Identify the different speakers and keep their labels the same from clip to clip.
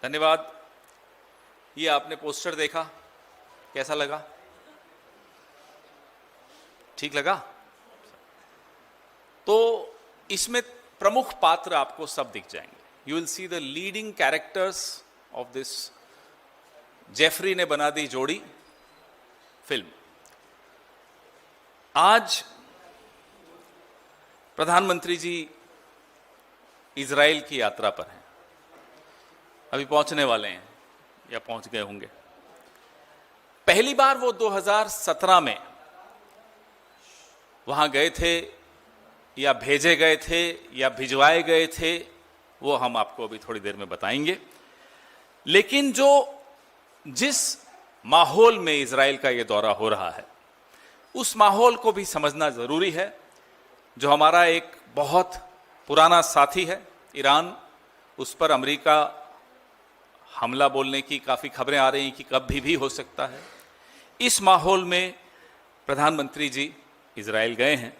Speaker 1: धन्यवाद। ये आपने पोस्टर देखा, कैसा लगा? ठीक लगा? तो इसमें प्रमुख पात्र आपको सब दिख जाएंगे। You will see the leading characters of this Jeffrey ने बना दी जोड़ी फिल्म। आज प्रधानमंत्री जी इजराइल की यात्रा पर हैं, अभी पहुंचने वाले हैं या पहुंच गए होंगे। पहली बार वो 2017 में वहां गए थे या भेजे गए थे या भिजवाए गए थे, वो हम आपको अभी थोड़ी देर में बताएंगे। लेकिन जिस माहौल में इजराइल का ये दौरा हो रहा है, उस माहौल को भी समझना जरूरी है। जो हमारा एक बहुत पुराना साथी है ईरान, उस पर अमेरिका हमला बोलने की काफी खबरें आ रही हैं कि कभी भी हो सकता है। इस माहौल में प्रधानमंत्री जी इजराइल गए हैं।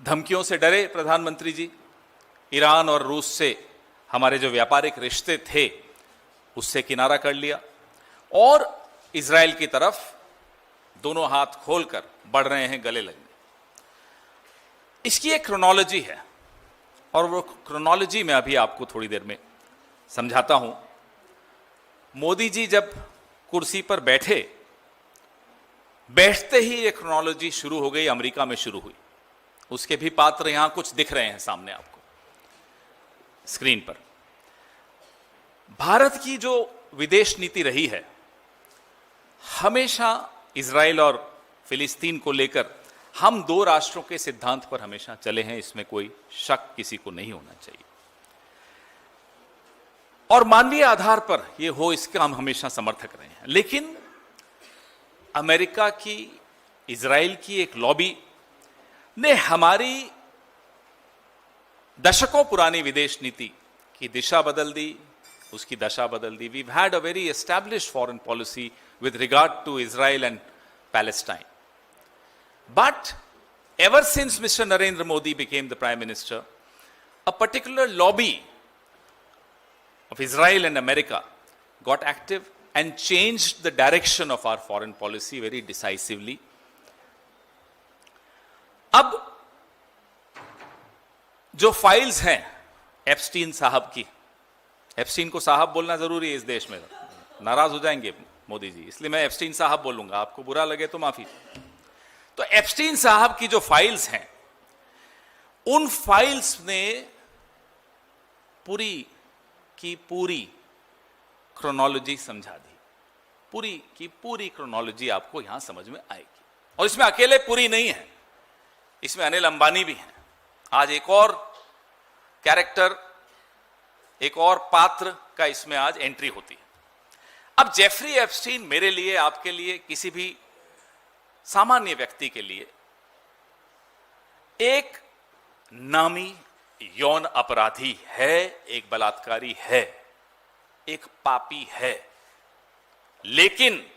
Speaker 1: धमकियों से डरे प्रधानमंत्री जी, ईरान और रूस से हमारे जो व्यापारिक रिश्ते थे उससे किनारा कर लिया और इजराइल की तरफ दोनों हाथ खोलकर बढ़ रहे हैं गले लगने। इसकी एक क्रोनोलॉजी है और वो क्रोनोलॉजी मैं अभी आपको थोड़ी देर में समझाता हूं। मोदी जी जब कुर्सी पर बैठते ही ये क्रोनोलॉजी शुरू हो गई, अमेरिका में शुरू हुई। उसके भी पात्र यहां कुछ दिख रहे हैं सामने आपको स्क्रीन पर। भारत की जो विदेश नीति रही है, हमेशा इजराइल और फिलिस्तीन को लेकर हम दो राष्ट्रों के सिद्धांत पर हमेशा चले हैं, इसमें कोई शक किसी को नहीं होना चाहिए। और मानवीय आधार पर यह हो, इसका हम हमेशा समर्थक रहे हैं। लेकिन अमेरिका की, इजराइल की एक लॉबी ने हमारी दशकों पुरानी विदेश नीति की दिशा बदल दी, उसकी दशा बदल दी। We've had a very established foreign policy with regard to Israel and Palestine. But ever since Mr. Narendra Modi became the Prime Minister, a particular lobby of Israel and America got active and changed the direction of our foreign policy very decisively. अब जो files हैं Epstein साहब की, Epstein को साहब बोलना जरूरी है इस देश में, नाराज हो जाएंगे मोदी जी, इसलिए मैं एप्स्टीन साहब बोलूंगा, आपको बुरा लगे तो माफी। तो एप्स्टीन साहब की जो फाइल्स हैं, उन फाइल्स ने पूरी की पूरी क्रोनोलॉजी समझा दी। पूरी की पूरी क्रोनोलॉजी आपको यहां समझ में आएगी। और इसमें अकेले पूरी नहीं है, इसमें अनिल अंबानी भी हैं। आज एक और कैरेक्टर, एक और पात्र का इसमें आज एंट्री होती है। अब जेफरी एप्स्टीन मेरे लिए, आपके लिए, किसी भी सामान्य व्यक्ति के लिए एक नामी यौन अपराधी है, एक बलात्कारी है, एक पापी है। लेकिन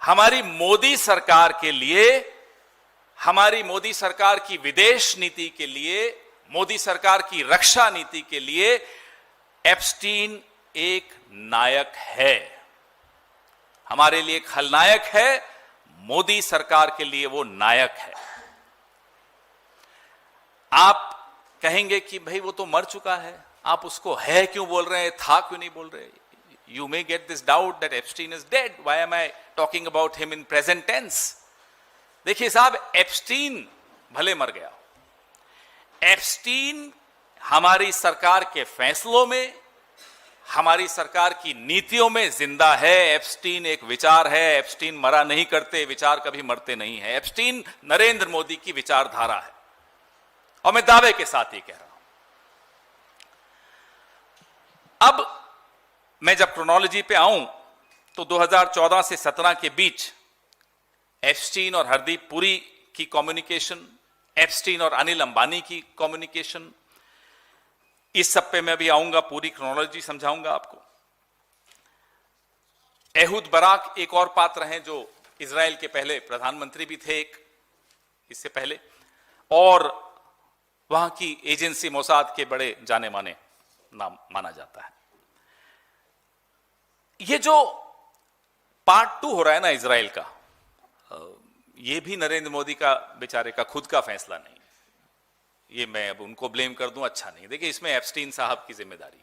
Speaker 1: हमारी मोदी सरकार के लिए, हमारी मोदी सरकार की विदेश नीति के लिए, मोदी सरकार की रक्षा नीति के लिए एप्स्टीन एक नायक है। हमारे लिए खलनायक है, मोदी सरकार के लिए वो नायक है। आप कहेंगे कि भाई वो तो मर चुका है, आप उसको है क्यों बोल रहे हैं, था क्यों नहीं बोल रहे? You may get this doubt that Epstein is dead. Why am I talking about him in present tense? देखिए साहब, एप्स्टीन भले मर गया, एप्स्टीन हमारी सरकार के फैसलों में, हमारी सरकार की नीतियों में जिंदा है। एप्स्टीन एक विचार है। एप्स्टीन मरा नहीं करते, विचार कभी मरते नहीं है। एप्स्टीन नरेंद्र मोदी की विचारधारा है और मैं दावे के साथ ये कह रहा हूं। अब मैं जब क्रोनोलॉजी पे आऊं तो 2014 से 17 के बीच एप्स्टीन और हरदीप पुरी की कम्युनिकेशन, एप्स्टीन और अनिल अंबानी की कम्युनिकेशन, इस सब पे मैं भी आऊंगा, पूरी क्रोनोलॉजी समझाऊंगा आपको। एहूद बराक एक और पात्र हैं जो इजराइल के पहले प्रधानमंत्री भी थे एक इससे पहले, और वहां की एजेंसी मोसाद के बड़े जाने माने नाम माना जाता है। ये जो पार्ट 2 हो रहा है ना इजराइल का, ये भी नरेंद्र मोदी का बेचारे का खुद का फैसला नहीं, ये मैं अब उनको ब्लेम कर दूं अच्छा नहीं। देखिए, इसमें एप्स्टीन साहब की जिम्मेदारी,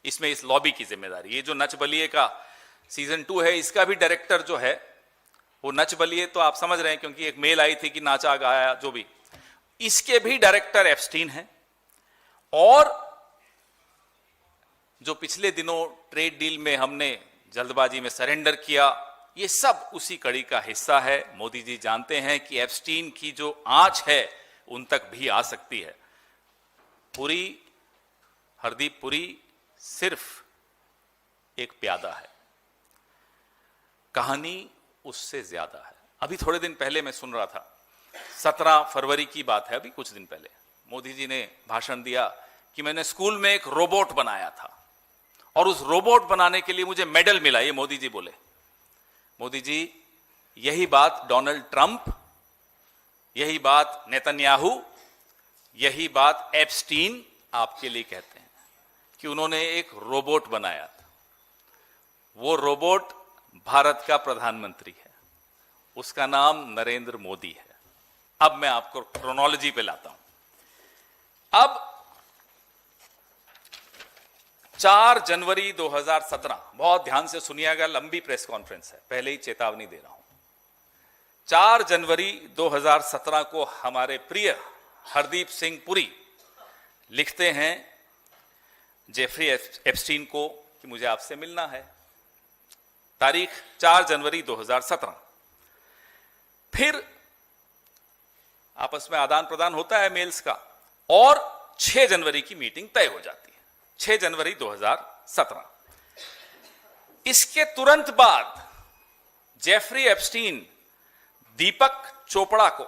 Speaker 1: इसमें इस लॉबी की जिम्मेदारी। ये जो नच बलिए का सीजन 2 है, इसका भी डायरेक्टर जो है वो नच बलिए, तो आप समझ रहे हैं क्योंकि एक मेल आई थी कि नाचा गाया जो भी, इसके भी डायरेक्टर एप्स्टीन हैं। और जो पिछले दिनों ट्रेड डील में हमने जल्दबाजी में सरेंडर किया, ये सब उसी कड़ी का हिस्सा है। मोदी जी जानते हैं कि एप्स्टीन की जो आंच है उन तक भी आ सकती है। पुरी, हरदीप पुरी सिर्फ एक प्यादा है, कहानी उससे ज्यादा है। अभी थोड़े दिन पहले मैं सुन रहा था, 17 फरवरी की बात है, अभी कुछ दिन पहले मोदी जी ने भाषण दिया कि मैंने स्कूल में एक रोबोट बनाया था और उस रोबोट बनाने के लिए मुझे मेडल मिला। ये मोदी जी बोले। मोदी जी, यही बात डोनाल्ड ट्रंप, यही बात नेतन्याहू, यही बात एप्स्टीन आपके लिए कहते हैं कि उन्होंने एक रोबोट बनाया था। वो रोबोट भारत का प्रधानमंत्री है, उसका नाम नरेंद्र मोदी है। अब मैं आपको क्रोनोलॉजी पे लाता हूं। अब 4 जनवरी 2017, बहुत ध्यान से सुनिएगा, लंबी प्रेस कॉन्फ्रेंस है, पहले ही चेतावनी दे रहा हूं। 4 जनवरी 2017 को हमारे प्रिय हरदीप सिंह पुरी लिखते हैं जेफरी एप्स्टीन को कि मुझे आपसे मिलना है। तारीख 4 जनवरी 2017। फिर आपस में आदान प्रदान होता है मेल्स का और 6 जनवरी की मीटिंग तय हो जाती है। 6 जनवरी 2017। इसके तुरंत बाद जेफरी एप्स्टीन दीपक चोपड़ा को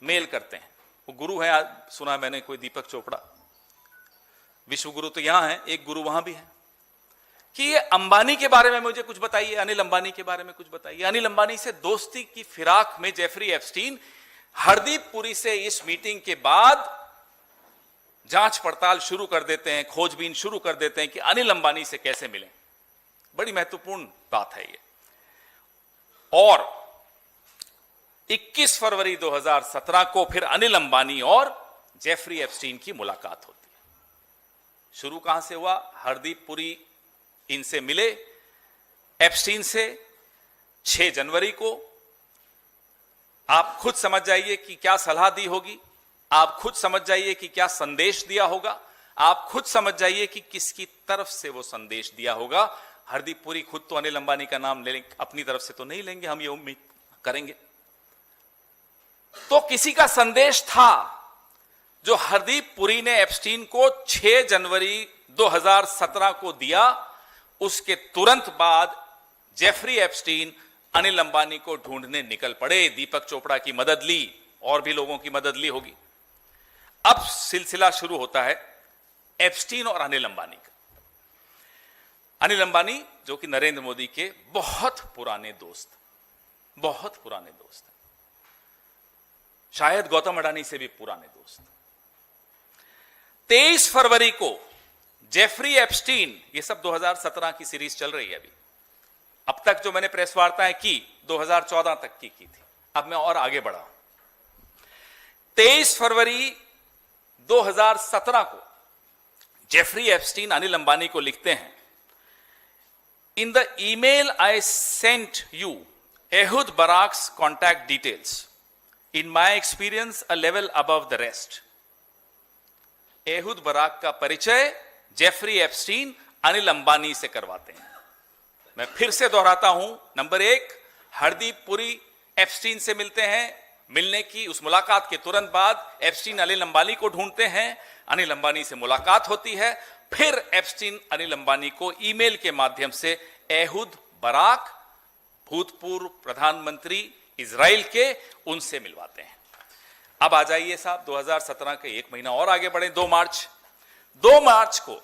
Speaker 1: मेल करते हैं। वो गुरु है, आज सुना मैंने कोई दीपक चोपड़ा, विश्व गुरु तो यहां है, एक गुरु वहां भी है, कि ये अंबानी के बारे में मुझे कुछ बताइए, अनिल अंबानी के बारे में कुछ बताइए। अनिल अंबानी से दोस्ती की फिराक में जेफरी एप्स्टीन हरदीप पुरी से इस मीटिंग के बाद जांच पड़ताल शुरू कर देते हैं, खोजबीन शुरू कर देते हैं कि अनिल अंबानी से कैसे मिलें। बड़ी महत्वपूर्ण बात है ये। और 21 फरवरी 2017 को फिर अनिल अंबानी और जेफरी एप्स्टीन की मुलाकात होती है। शुरू कहां से हुआ? हरदीप पुरी इनसे मिले एप्स्टीन से 6 जनवरी को। आप खुद समझ जाइए कि क्या सलाह दी होगी, आप खुद समझ जाइए कि क्या संदेश दिया होगा, आप खुद समझ जाइए कि किसकी तरफ से वो संदेश दिया होगा। हरदीप पुरी खुद तो अनिल अंबानी का नाम ले लेंगे, अपनी तरफ से तो नहीं लेंगे, हम ये उम्मीद करेंगे। तो किसी का संदेश था जो हरदीप पुरी ने एप्स्टीन को 6 जनवरी 2017 को दिया। उसके तुरंत बाद जेफरी एप्स्टीन अनिल अंबानी को ढूंढने निकल पड़े, दीपक चोपड़ा की मदद ली, और भी लोगों की मदद ली होगी। अब सिलसिला शुरू होता है एप्स्टीन और अनिल अंबानी का। अनिल अंबानी जो कि नरेंद्र मोदी के बहुत पुराने दोस्त हैं, शायद गौतम अडानी से भी पुराने दोस्त। 23 फरवरी को जेफरी एप्स्टीन, ये सब 2017 की सीरीज चल रही है अभी, अब तक जो मैंने प्रेस वार्ताएं की 2014 तक की थी, अब मैं और आगे बढ़ा। 23 फरवरी 2017 को जेफरी एप्स्टीन अनिल अंबानी को लिखते हैं, in the email I sent you Ehud Barak's contact details, in my experience a level above the rest. Ehud Barak का परिचय जेफरी एप्स्टीन अनिल अंबानी से करवाते हैं। मैं फिर से दोहराता हूं, नंबर 1, हरदीप पुरी एप्स्टीन से मिलते हैं। मिलने की उस मुलाकात के तुरंत बाद एप्स्टीन अनिल अंबानी को ढूंढते हैं, अनिल अंबानी से मुलाकात होती है। फिर एप्स्टीन अनिल अंबानी को ईमेल के माध्यम से एहुद बराक, भूतपूर्व प्रधानमंत्री इजराइल के, उनसे मिलवाते हैं। अब आ जाइए साहब 2017 के 1 महीना और आगे बढ़े। 2 मार्च को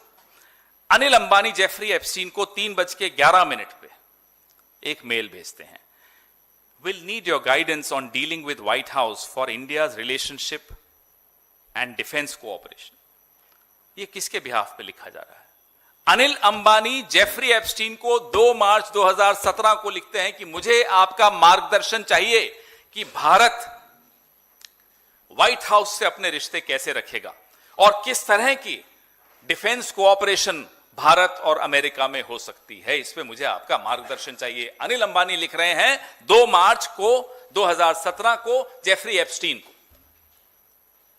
Speaker 1: अनिल अंबानी जेफरी एप्स्टीन को 3:11 पे एक मेल भेजते हैं। Will need your guidance on dealing with white house for India's relationship and defence cooperation. ये किसके बिहाफ पे लिखा जा रहा है? अनिल अंबानी जेफरी एप्स्टीन को 2 मार्च 2017 को लिखते हैं कि मुझे आपका मार्गदर्शन चाहिए कि भारत व्हाइट हाउस से अपने रिश्ते कैसे रखेगा और किस तरह की डिफेंस कोऑपरेशन भारत और अमेरिका में हो सकती है, इस पे मुझे आपका मार्गदर्शन चाहिए। अनिल अंबानी लिख रहे हैं 2 मार्च को 2017 को जेफरी एप्स्टीन को।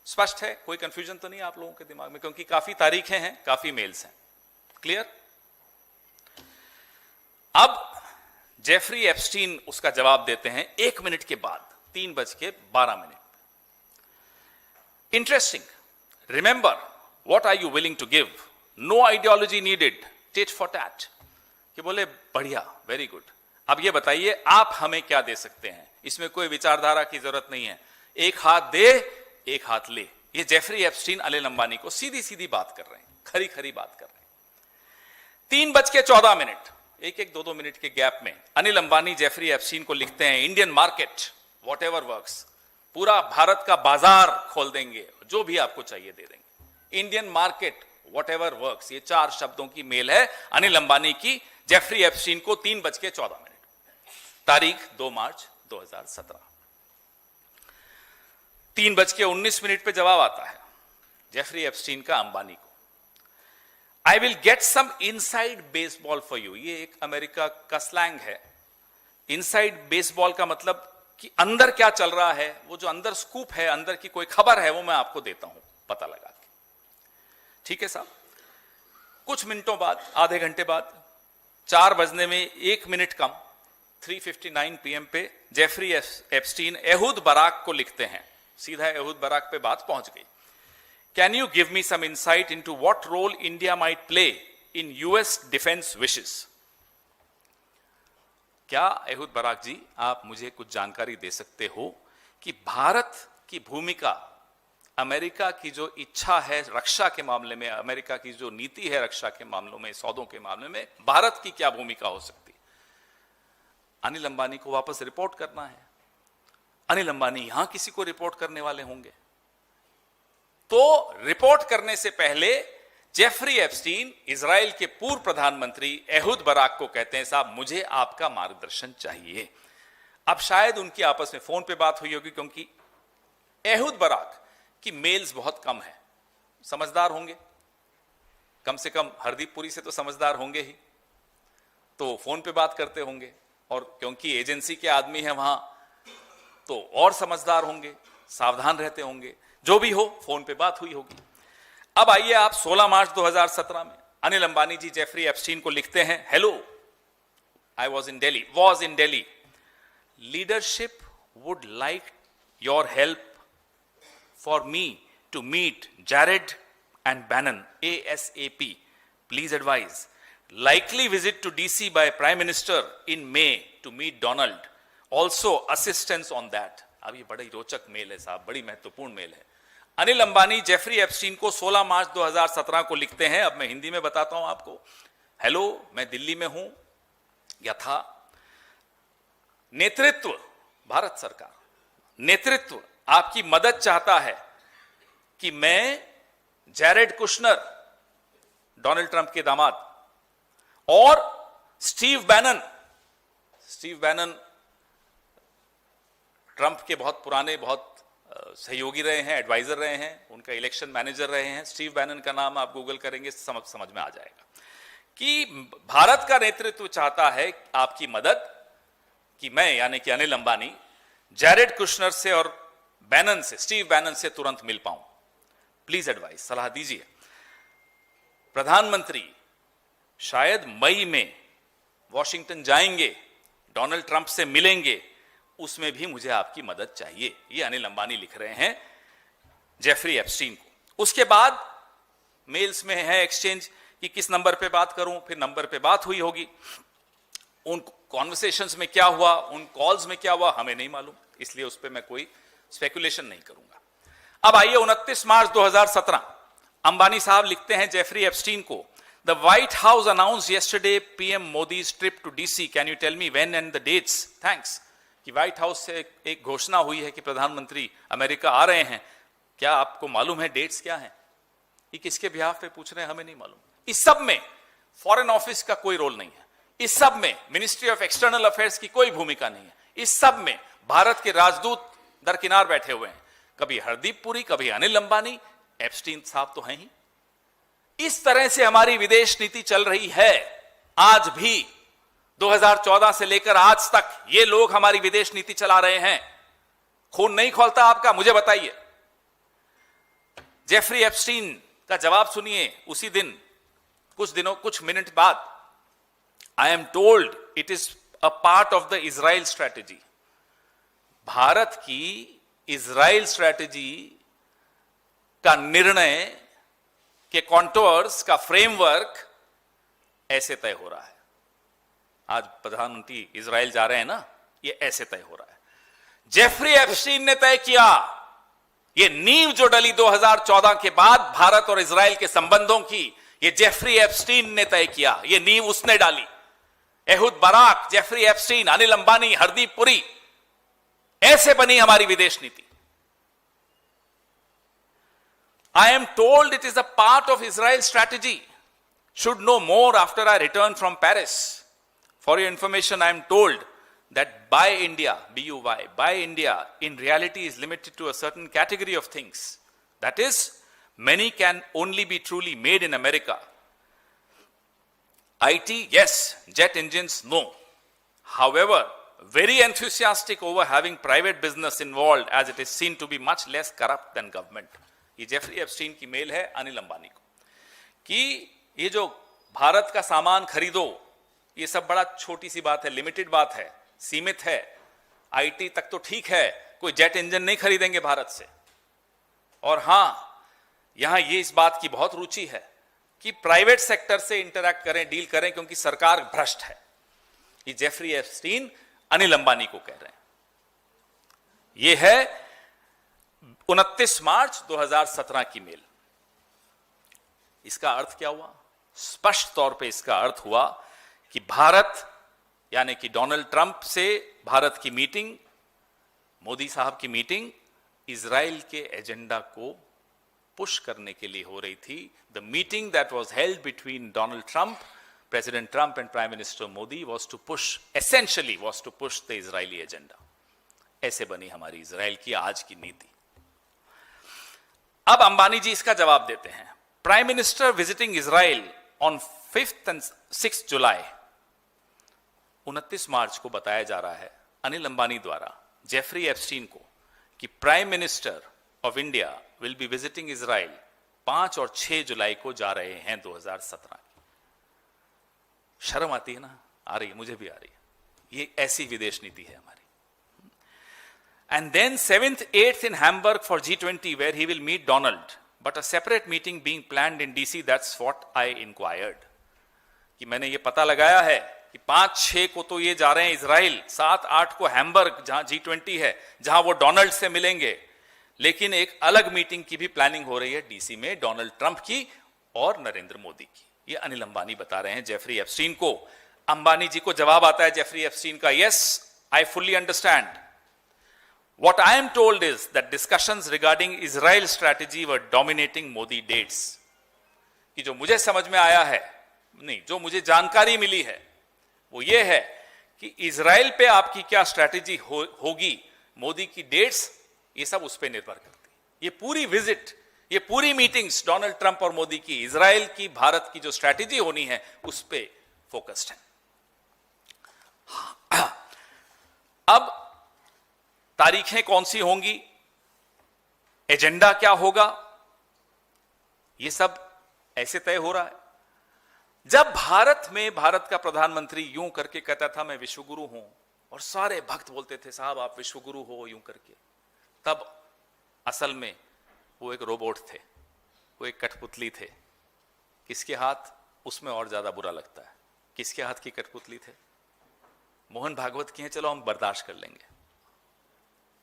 Speaker 1: स्पष्ट है, कोई कंफ्यूजन तो नहीं आप लोगों के दिमाग में, क्योंकि काफी तारीखें हैं, काफी मेल्स हैं। क्लियर? अब जेफरी एप्स्टीन उसका जवाब देते हैं 1 मिनट के बाद, 3:12। Interesting. Remember, what are you willing to give? No ideology needed, tit for tat. कि बोले बढ़िया, वेरी गुड। अब ये बताइए आप हमें क्या दे सकते हैं? इसमें कोई विचारधारा की जरूरत नहीं है, एक हाथ दे एक हाथ ले। ये जेफरी एप्स्टीन अनिल अंबानी को सीधी सीधी बात कर रहे हैं, खरी खरी बात कर रहे हैं। 3:14, 1-2 मिनट के गैप में अनिल अंबानी जेफरी एप्स्टीन को लिखते हैं, Indian market what ever works, पूरा भारत का बाजार खोल देंगे, जो भी आपको चाहिए दे देंगे। Indian market what ever works, ये 4 शब्दों की मेल है अनिल अंबानी की जेफरी एप्स्टीन को 3:14। तारीख 2 मार्च 2017। 3:19 पे जवाब आता है जेफरी एप्स्टीन का अंबानी को, I will get some inside baseball for you. ये एक अमेरिका का स्लैंग है। इनसाइड बेसबॉल का मतलब कि अंदर क्या चल रहा है, वो जो अंदर स्कूप है, अंदर की कोई खबर है, वो मैं आपको देता हूं पता लगा के। ठीक है साहब। कुछ मिनटों बाद, आधे घंटे बाद, 4 बजने में 1 मिनट कम, 3:59 PM पे जेफरी एप्स्टीन एहूद बराक को लिखते हैं। सीधा एहूद बराक पे बात पहुंच गई। Can you give me some insight into what role India might play in US defence wishes? क्या एहूद बराक जी आप मुझे कुछ जानकारी दे सकते हो कि भारत की भूमिका, अमेरिका की जो इच्छा है रक्षा के मामले में, अमेरिका की जो नीति है रक्षा के मामलों में, सौदों के मामले में, भारत की क्या भूमिका हो सकती है? अनिल अंबानी को वापस रिपोर्ट करना है। अनिल अंबानी यहां किसी को रिपोर्ट करने वाले होंगे, तो रिपोर्ट करने से पहले जेफरी एप्स्टीन इजराइल के पूर्व प्रधानमंत्री एहूद बराक को कहते हैं, साहब मुझे आपका मार्गदर्शन चाहिए। अब शायद उनकी आपस में फोन पे बात हुई होगी, क्योंकि एहूद बराक की मेल्स बहुत कम है। समझदार होंगे, कम से कम हरदीप पुरी से तो समझदार होंगे ही, तो फोन पे बात करते होंगे, और क्योंकि एजेंसी के आदमी हैं वहां, तो और समझदार होंगे, सावधान रहते होंगे। जो भी हो, फोन पे बात हुई होगी। अब आइए आप 16 मार्च 2017 में अनिल अंबानी जी जेफरी एप्स्टीन को लिखते हैं, hello, I was in daily, leadership would like your help for me to meet Jared and Bannon ASAP. Please advise. Likely visit to DC by Prime Minister in May to meet Donald. Also assistance on that. अब ये बड़ी रोचक mail है साहब, बड़ी महत्वपूर्ण mail है। Anil Ambani Jeffrey Epstein को 16 मार्च 2017 को लिखते हैं। अब मैं हिंदी में बताता हूं आपको। हेलो, मैं दिल्ली में हूं या था। नेतृत्व, भारत सरकार, नेतृत्व आपकी मदद चाहता है कि मैं जैरेड कुशनर, डोनाल्ड ट्रंप के दामाद, और स्टीव बैनन ट्रंप के बहुत पुराने, बहुत सहयोगी रहे हैं, एडवाइजर रहे हैं, उनका इलेक्शन मैनेजर रहे हैं। स्टीव बैनन का नाम आप गूगल करेंगे समझ में आ जाएगा कि भारत का नेतृत्व चाहता है आपकी मदद, कि मैं यानी कि अनिल अंबानी जैरेड कुशनर से और बैनन से, स्टीव बैनन से तुरंत मिल पाऊं। प्लीज एडवाइस, सलाह दीजिए। प्रधानमंत्री शायद मई में वॉशिंगटन जाएंगे, डोनाल्ड ट्रंप से मिलेंगे, उसमें भी मुझे आपकी मदद चाहिए। ये अनिल अंबानी लिख रहे हैं जेफरी एप्स्टीन को। उसके बाद मेल्स में है एक्सचेंज कि किस नंबर पे बात करूं, फिर नंबर पे बात हुई होगी। उन कॉन्वर्सेशंस में क्या हुआ, उन कॉल्स में क्या हुआ, हमें नहीं मालूम, इसलिए उस पर मैं कोई स्पेकुलेशन नहीं करूंगा। अब आइए 29 मार्च 2017 अंबानी साहब लिखते हैं जेफरी एप्स्टीन को, the White House announce yesterday PM Modi's trip to DC, can you tell me when and the dates? Thanks. कि व्हाइट हाउस से एक घोषणा हुई है कि प्रधानमंत्री अमेरिका आ रहे हैं, क्या आपको मालूम है डेट्स क्या हैं? ये किसके बिहाफ पे पूछ रहे हैं हमें नहीं मालूम। इस सब में फॉरेन ऑफिस का कोई रोल नहीं है, इस सब में मिनिस्ट्री ऑफ एक्सटर्नल अफेयर्स की कोई भूमिका नहीं है, इस सब में भारत के राजदूत दरकिनार बैठे हुए हैं, कभी हरदीप पुरी, कभी अनिल अंबानी, एप्स्टीन साहब तो हैं ही। इस तरह से हमारी विदेश नीति चल रही है आज भी। 2014 से लेकर आज तक ये लोग हमारी विदेश नीति चला रहे हैं। खून नहीं खोलता आपका? मुझे बताइए। जेफरी एप्स्टीन का जवाब सुनिए उसी दिन, कुछ मिनट बाद, I am told it is a part of the Israel strategy. Bharat की इजराइल स्ट्रैटेजी का निर्णय के कॉन्टोर्स का फ्रेमवर्क ऐसे तय हो रहा है। आज प्रधानमंत्री इजराइल जा रहे हैं ना, ये ऐसे तय हो रहा है। जेफरी एप्स्टीन ने तय किया। ये नींव जो डली 2014 के बाद भारत और इजराइल के संबंधों की, ये जेफरी एप्स्टीन ने तय किया। ये नींव उसने डाली। Ehud Barak, Jeffrey Epstein, Anil Ambani, Hardeep Puri, ऐसे बनी हमारी विदेश नीति। I am told it is a part of Israel's strategy. Should know more after I return from Paris. For your information, I am told that Buy India, BUY, Buy India, in reality is limited to a certain category of things. That is, many can only be truly made in America. IT, yes. Jet engines, no. However, very enthusiastic over having private business involved, as it is seen to be much less corrupt than government. ये Jeffrey Epstein की mail है अनिल अंबानी को कि ये जो भारत का सामान खरीदो, ये सब बड़ा छोटी सी बात है, लिमिटेड बात है, सीमित है। आईटी तक तो ठीक है, कोई जेट इंजन नहीं खरीदेंगे भारत से। और हां, यहां ये इस बात की बहुत रुचि है कि प्राइवेट सेक्टर से इंटरैक्ट करें, डील करें, क्योंकि सरकार भ्रष्ट है। ये जेफरी एप्स्टीन अनिल अंबानी को कह रहे हैं। ये है 29 मार्च 2017 की मेल। इसका अर्थ क्या हुआ? स्पष्ट तौर पे इसका अर्थ हुआ कि भारत, यानी कि डोनाल्ड ट्रंप से भारत की मीटिंग, मोदी साहब की मीटिंग, इजराइल के एजेंडा को पुश करने के लिए हो रही थी। The meeting that was held between Donald Trump, president Trump and prime minister Modi was to push, essentially was to push the Israeli agenda. ऐसे बनी हमारी इजराइल की आज की नीति। अब अंबानी जी इसका जवाब देते हैं। Prime minister visiting Israel on 5th and 6th जुलाई, 29 मार्च को बताया जा रहा है अनिल अंबानी द्वारा जेफरी एप्स्टीन को कि prime minister of India will be visiting Israel 5 और 6 जुलाई को जा रहे हैं 2017 की। शर्म आती है ना? आ रही है, मुझे भी आ रही है। ये ऐसी विदेश नीति है हमारी। And then 7th, 8th in Hamburg for G20, where he will meet Donald, but a separate meeting being planned in DC. That's what I inquired. कि मैंने ये पता लगाया है कि 5-6 को तो ये जा रहे हैं इजराइल, 7-8 को हैम्बर्ग जहां G20 है, जहां वो डोनाल्ड से मिलेंगे, लेकिन एक अलग मीटिंग की भी प्लानिंग हो रही है डीसी में, डोनाल्ड ट्रंप की और नरेंद्र मोदी की। ये अनिल अंबानी बता रहे हैं जेफरी एप्स्टीन को। अंबानी जी को जवाब आता है जेफरी एप्स्टीन का, yes, I fully understand. What I am told is that discussions regarding Israel strategy were dominating Modi dates. कि जो मुझे समझ में आया है, नहीं, जो मुझे जानकारी मिली है, वो ये है कि इजराइल पे आपकी क्या स्ट्रैटेजी होगी, मोदी की डेट्स, ये सब उस पे निर्भर करती है। ये पूरी विजिट, ये पूरी मीटिंग्स डोनाल्ड ट्रंप और मोदी की, इजराइल की, भारत की जो स्ट्रैटेजी होनी है, उस पे फोकस्ड है। अब तारीखें कौन सी होंगी, एजेंडा क्या होगा, यह सब ऐसे तय हो रहा है। जब भारत में भारत का प्रधानमंत्री यूं करके कहता था मैं विश्वगुरु हूं, और सारे भक्त बोलते थे साहब आप विश्वगुरु हो यूं करके, तब असल में वो एक रोबोट थे, वो एक कठपुतली थे। किसके हाथ? उसमें और ज्यादा बुरा लगता है। किसके हाथ की कठपुतली थे? मोहन भागवत की है, चलो हम बर्दाश्त कर लेंगे।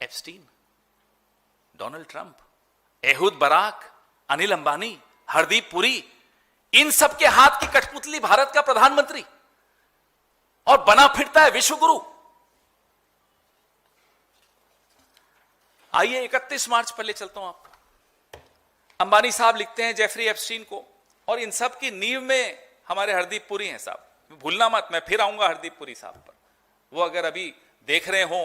Speaker 1: Epstein, Donald Trump, Ehud Barak, Anil Ambani, Hardeep Puri, इन सब के हाथ की कठपुतली भारत का प्रधानमंत्री, और बना फिरता है विश्वगुरु। आइए 31 मार्च पर ले चलता हूं आपको। अंबानी साहब लिखते हैं जेफरी एप्स्टीन को, और इन सब की नींव में हमारे हरदीप पुरी हैं साहब। भूलना मत, मैं फिर आऊंगा हरदीप पुरी साहब पर। वो अगर अभी देख रहे हो,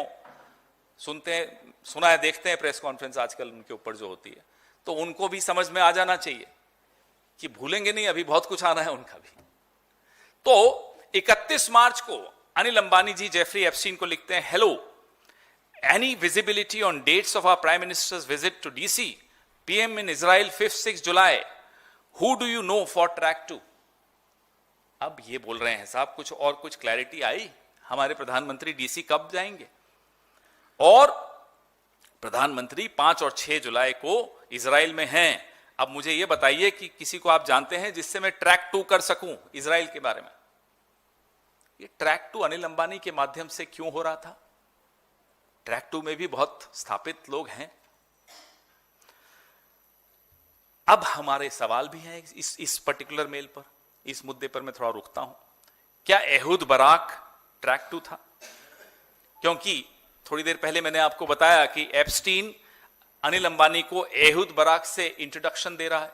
Speaker 1: सुनते हैं, सुना है, देखते हैं प्रेस कॉन्फ्रेंस आजकल उनके ऊपर जो होती है, तो उनको भी समझ में आ जाना चाहिए कि भूलेंगे नहीं, अभी बहुत कुछ आना है उनका भी। तो 31 मार्च को अनिल अंबानी जी जेफरी एप्स्टीन को लिखते हैं, hello, any visibility on dates of our prime minister's visit to DC, PM in Israel 5-6 July, who do you know for track 2। अब ये बोल रहे हैं साहब, कुछ और कुछ क्लैरिटी आई, हमारे प्रधानमंत्री डीसी कब जाएंगे? और प्रधानमंत्री 5 और 6 जुलाई को इजराइल में हैं। अब मुझे यह बताइए कि किसी को आप जानते हैं जिससे मैं ट्रैक 2 कर सकूं इजराइल के बारे में? ये ट्रैक 2 अनिल अंबानी के माध्यम से क्यों हो रहा था? ट्रैक 2 में भी बहुत स्थापित लोग हैं। अब हमारे सवाल भी हैं इस पर्टिकुलर मेल पर, इस मुद्दे पर मैं थोड़ा रुकता हूं। क्या एहूद बराक ट्रैक 2 था? क्योंकि थोड़ी देर पहले मैंने आपको बताया कि एप्स्टीन अनिल अंबानी को एहूद बराक से इंट्रोडक्शन दे रहा है,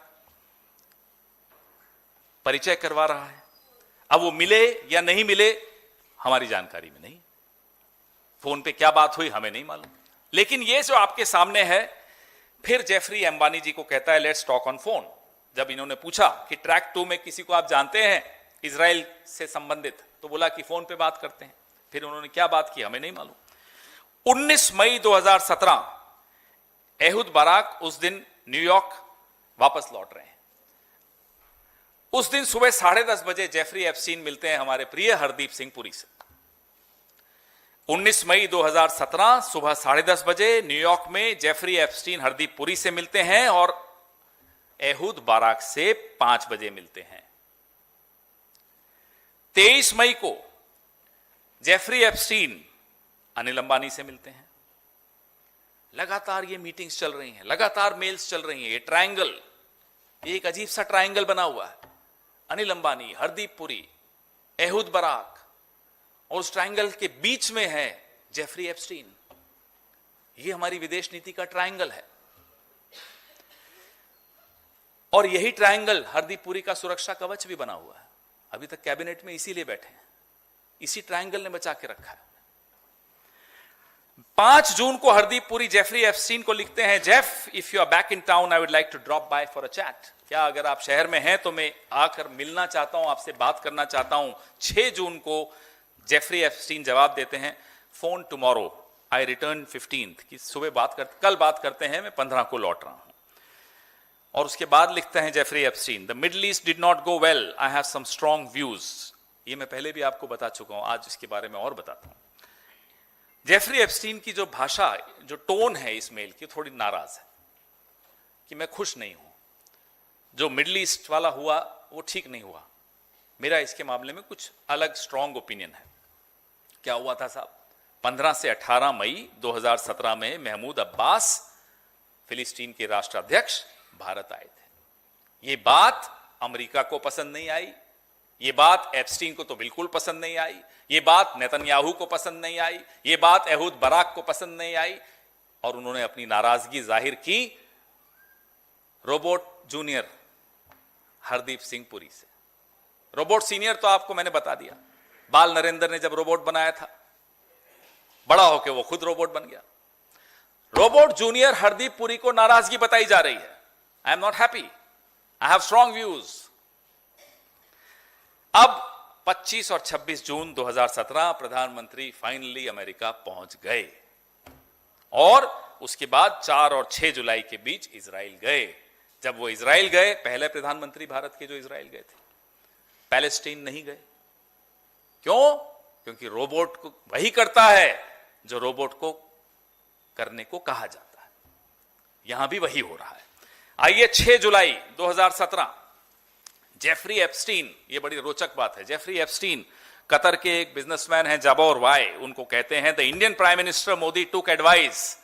Speaker 1: परिचय करवा रहा है। अब वो मिले या नहीं मिले हमारी जानकारी में नहीं, फोन पे क्या बात हुई हमें नहीं मालूम। लेकिन ये जो आपके सामने है, फिर जेफरी अंबानी जी को कहता है लेट्स टॉक ऑन फोन। जब इन्होंने पूछा कि ट्रैक 2 में किसी को आप जानते हैं इजराइल से संबंधित, तो बोला कि फोन पे बात करते हैं। फिर उन्होंने क्या बात की हमें नहीं मालूम। 19 मई 2017 एहूद बराक उस दिन न्यूयॉर्क वापस लौट रहे हैं। उस दिन सुबह 10:30 बजे जेफरी एप्स्टीन मिलते हैं हमारे प्रिय हरदीप सिंह पुरी से। 19 मई 2017 सुबह 10:30 बजे न्यूयॉर्क में जेफरी एप्स्टीन हरदीप पुरी से मिलते हैं और एहूद बराक से 5 बजे मिलते हैं। 23 मई को जेफरी एप्स्टीन अनिल अंबानी से मिलते हैं। लगातार ये मीटिंग्स चल रही हैं, लगातार मेल्स चल रही हैं। ये ट्रायंगल, ये एक अजीब सा ट्रायंगल बना हुआ है, अनिल अंबानी, हरदीप पुरी, एहूद बराक, और उस ट्रायंगल के बीच में है जेफरी एप्स्टीन। ये हमारी विदेश नीति का ट्रायंगल है, और यही ट्रायंगल हरदीप पुरी का सुरक्षा कवच भी बना हुआ है। अभी तक कैबिनेट में इसीलिए बैठे हैं, इसी ट्रायंगल ने बचा के रखा है। 5 जून को हरदीप पुरी जेफरी एप्स्टीन को लिखते हैं, Jeff, if you are back in town I would like to drop by for a chat. क्या अगर आप शहर में हैं तो मैं आकर मिलना चाहता हूं, आपसे बात करना चाहता हूं। 6 जून को जेफरी एप्स्टीन जवाब देते हैं, फोन टुमारो, आई रिटर्न 15th, कि सुबह कल बात करते हैं, मैं 15 को लौट रहा हूं। और उसके बाद लिखते हैं Jeffrey Epstein, the middle east did not go well, I have some strong views. ये मैं पहले भी आपको बता चुका हूं, आज इसके बारे में और बताता हूं। जेफरी एप्स्टीन की जो भाषा, जो टोन है इस मेल की, थोड़ी नाराज है कि मैं खुश नहीं हूं, जो मिडल ईस्ट वाला हुआ वो ठीक नहीं हुआ, मेरा इसके मामले में कुछ अलग स्ट्रॉन्ग ओपिनियन है। क्या हुआ था साहब? 15 से 18 मई 2017 में महमूद अब्बास, फिलिस्तीन के राष्ट्राध्यक्ष, भारत आए थे। ये बात अमेरिका को पसंद नहीं आई, ये बात एप्स्टीन को तो बिल्कुल पसंद नहीं आई, ये बात नेतन्याहू को पसंद नहीं आई, ये बात एहूद बराक को पसंद नहीं आई, और उन्होंने अपनी नाराजगी जाहिर की रोबोट जूनियर हरदीप सिंह पुरी से। रोबोट सीनियर तो आपको मैंने बता दिया, बाल नरेंद्र ने जब रोबोट बनाया था, बड़ा होकर वो खुद रोबोट बन गया। रोबोट जूनियर हरदीप पुरी को नाराजगी बताई जा रही है, I am not happy, I have strong views. अब 25 और 26 जून 2017 प्रधानमंत्री फाइनली अमेरिका पहुंच गए, और उसके बाद 4 और 6 जुलाई के बीच इजराइल गए। जब वो इजराइल गए, पहले प्रधानमंत्री भारत के जो इजराइल गए थे, पैलेस्टीन नहीं गए। क्यों? क्योंकि रोबोट को वही करता है जो रोबोट को करने को कहा जाता है। यहां भी वही हो रहा है। आइए 6 जुलाई 2017 जेफरी एप्स्टीन, ये बड़ी रोचक बात है, जेफरी एप्स्टीन कतर के एक बिजनेसमैन हैं जाबोर वाई, उनको कहते हैं the Indian prime minister Modi took advice.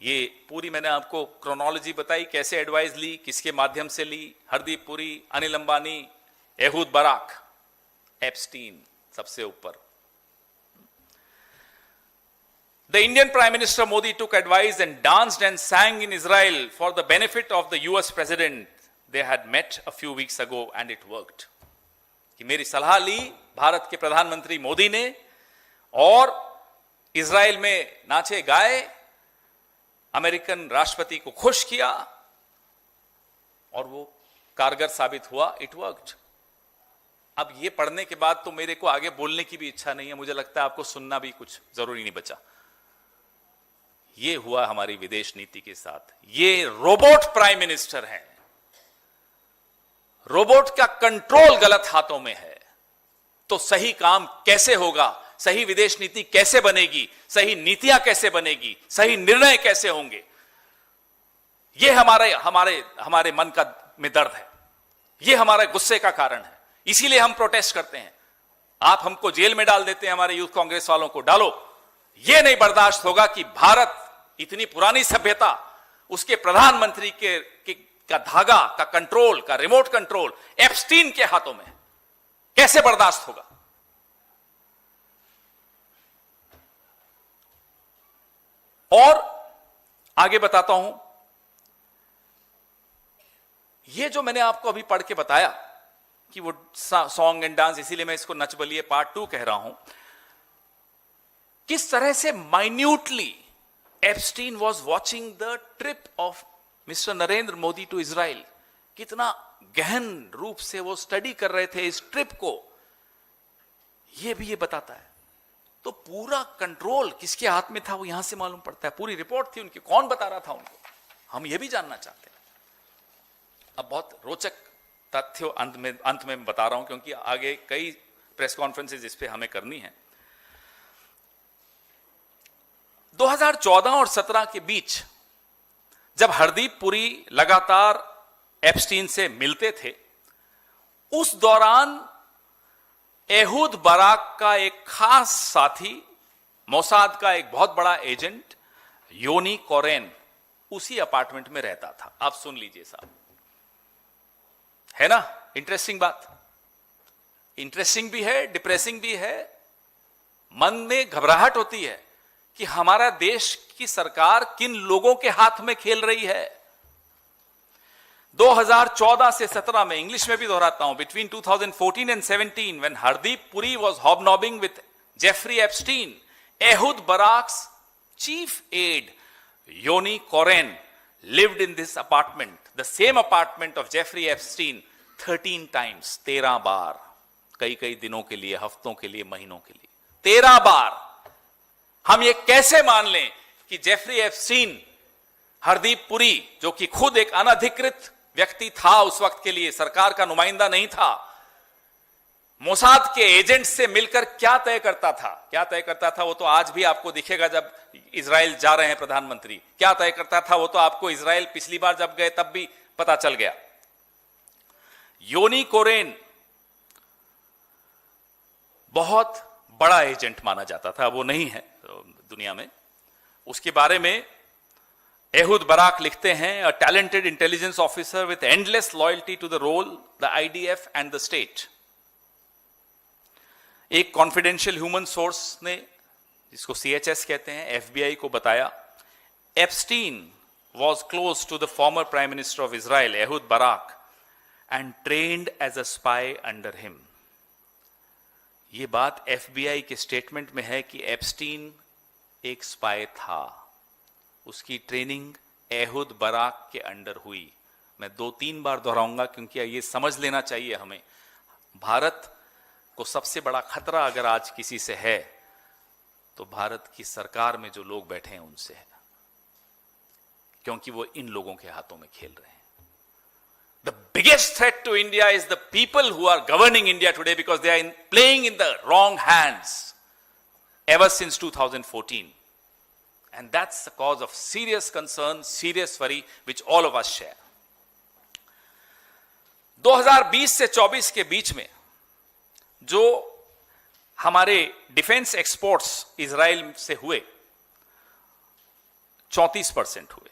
Speaker 1: ये पूरी मैंने आपको क्रोनोलॉजी बताई, कैसे एडवाइस ली, किसके माध्यम से ली। Hardeep Puri, Anil Ambani, Ehud Barak, Epstein सबसे ऊपर। The Indian Prime Minister Modi took advice and danced and sang in Israel for the benefit of the US President. They had met a few weeks ago and it worked. कि मेरी सलाह ली भारत के प्रधानमंत्री मोदी ने और Israel में नाचे गाए, अमेरिकन राष्ट्रपति को खुश किया और वो कारगर साबित हुआ. It worked. अब ये पढ़ने के बाद तो मेरे को आगे बोलने की भी इच्छा नहीं है. मुझे लगता है आपको सुनना भी कुछ जरूरी नहीं बचा. ये हुआ हमारी विदेश नीति के साथ. ये रोबोट प्राइम मिनिस्टर हैं. रोबोट का कंट्रोल गलत हाथों में है तो सही काम कैसे होगा, सही विदेश नीति कैसे बनेगी, सही नीतियां कैसे बनेगी, सही निर्णय कैसे होंगे, यह हमारे मन का में दर्द है. यह हमारे गुस्से का कारण है. इसीलिए हम प्रोटेस्ट करते हैं. आप हमको जेल में डाल देते हैं, हमारे यूथ कांग्रेस वालों को डालो. यह नहीं बर्दाश्त होगा कि भारत, इतनी पुरानी सभ्यता, उसके प्रधानमंत्री का धागा, का कंट्रोल, का रिमोट कंट्रोल एप्स्टीन के हाथों में. कैसे बर्दाश्त होगा? और आगे बताता हूं. ये जो मैंने आपको अभी पढ़ के बताया कि वो सॉन्ग एंड डांस, इसीलिए मैं इसको नच बलिए पार्ट 2 कह रहा हूं. किस तरह से minutely Epstein was watching the trip of mister Narendra Modi to Israel. कितना गहन रूप से वो स्टडी कर रहे थे इस ट्रिप को, ये भी ये बताता है. तो पूरा कंट्रोल किसके हाथ में था वो यहां से मालूम पड़ता है. पूरी रिपोर्ट थी उनकी. कौन बता रहा था उनको? हम ये भी जानना चाहते हैं. अब बहुत रोचक तथ्य अंत में बता रहा हूं क्योंकि आगे कई प्रेस कॉन्फ्रेंसेज इस पे हमें करनी है. 2014 और 17 के बीच जब हरदीप पुरी लगातार एप्स्टीन से मिलते थे, उस दौरान एहूद बराक का एक खास साथी, मोसाद का एक बहुत बड़ा एजेंट योनी कोरेन उसी अपार्टमेंट में रहता था. आप सुन लीजिए साहब, है ना इंटरेस्टिंग बात? इंटरेस्टिंग भी है, डिप्रेसिंग भी है. मन में घबराहट होती है कि हमारा देश की सरकार किन लोगों के हाथ में खेल रही है. 2014 से 17 में, इंग्लिश में भी दोहराता हूं, between 2014 and 17 when Hardeep Puri was hobnobbing with Jeffrey Epstein, Ehud Barak's chief aide Yoni Koren lived in this apartment, the same apartment of Jeffrey Epstein 13 times, 13 बार, कई दिनों के लिए, हफ्तों के लिए, महीनों के लिए, 13 बार. हम ये कैसे मान लें कि जेफरी एप्स्टीन, हरदीप पुरी, जो कि खुद एक अनधिकृत व्यक्ति था उस वक्त के लिए, सरकार का नुमाइंदा नहीं था, मोसाद के एजेंट से मिलकर क्या तय करता था वो तो आज भी आपको दिखेगा जब इजराइल जा रहे हैं प्रधानमंत्री. क्या तय करता था वो तो आपको इजराइल पिछली बार जब गए तब भी पता चल गया. योनी कोरेन बहुत बड़ा एजेंट माना जाता था, वो नहीं है दुनिया में. उसके बारे में एहूद बराक लिखते हैं, a talented intelligence officer with endless loyalty to the role, the IDF and the state. एक कॉन्फिडेंशियल ह्यूमन सोर्स ने, जिसको सीएचएस कहते हैं, एफबीआई को बताया, Epstein was close to the former prime minister of Israel Ehud Barak and trained as a spy under him. ये बात FBI के स्टेटमेंट में है कि एप्स्टीन एक स्पाई था. उसकी ट्रेनिंग एहूद बराक के अंडर हुई. मैं 2-3 बार दोहराऊंगा क्योंकि ये समझ लेना चाहिए हमें. भारत को सबसे बड़ा खतरा अगर आज किसी से है तो भारत की सरकार में जो लोग बैठे हैं उनसे है, क्योंकि वो इन लोगों के हाथों में खेल रहे हैं. The biggest threat to India is the people who are governing India today because they are playing in the wrong hands ever since 2014. And that's the cause of serious concern, serious worry, which all of us share. 2020 से 24 के बीच में जो हमारे defence exports Israel से हुए 34% हुए.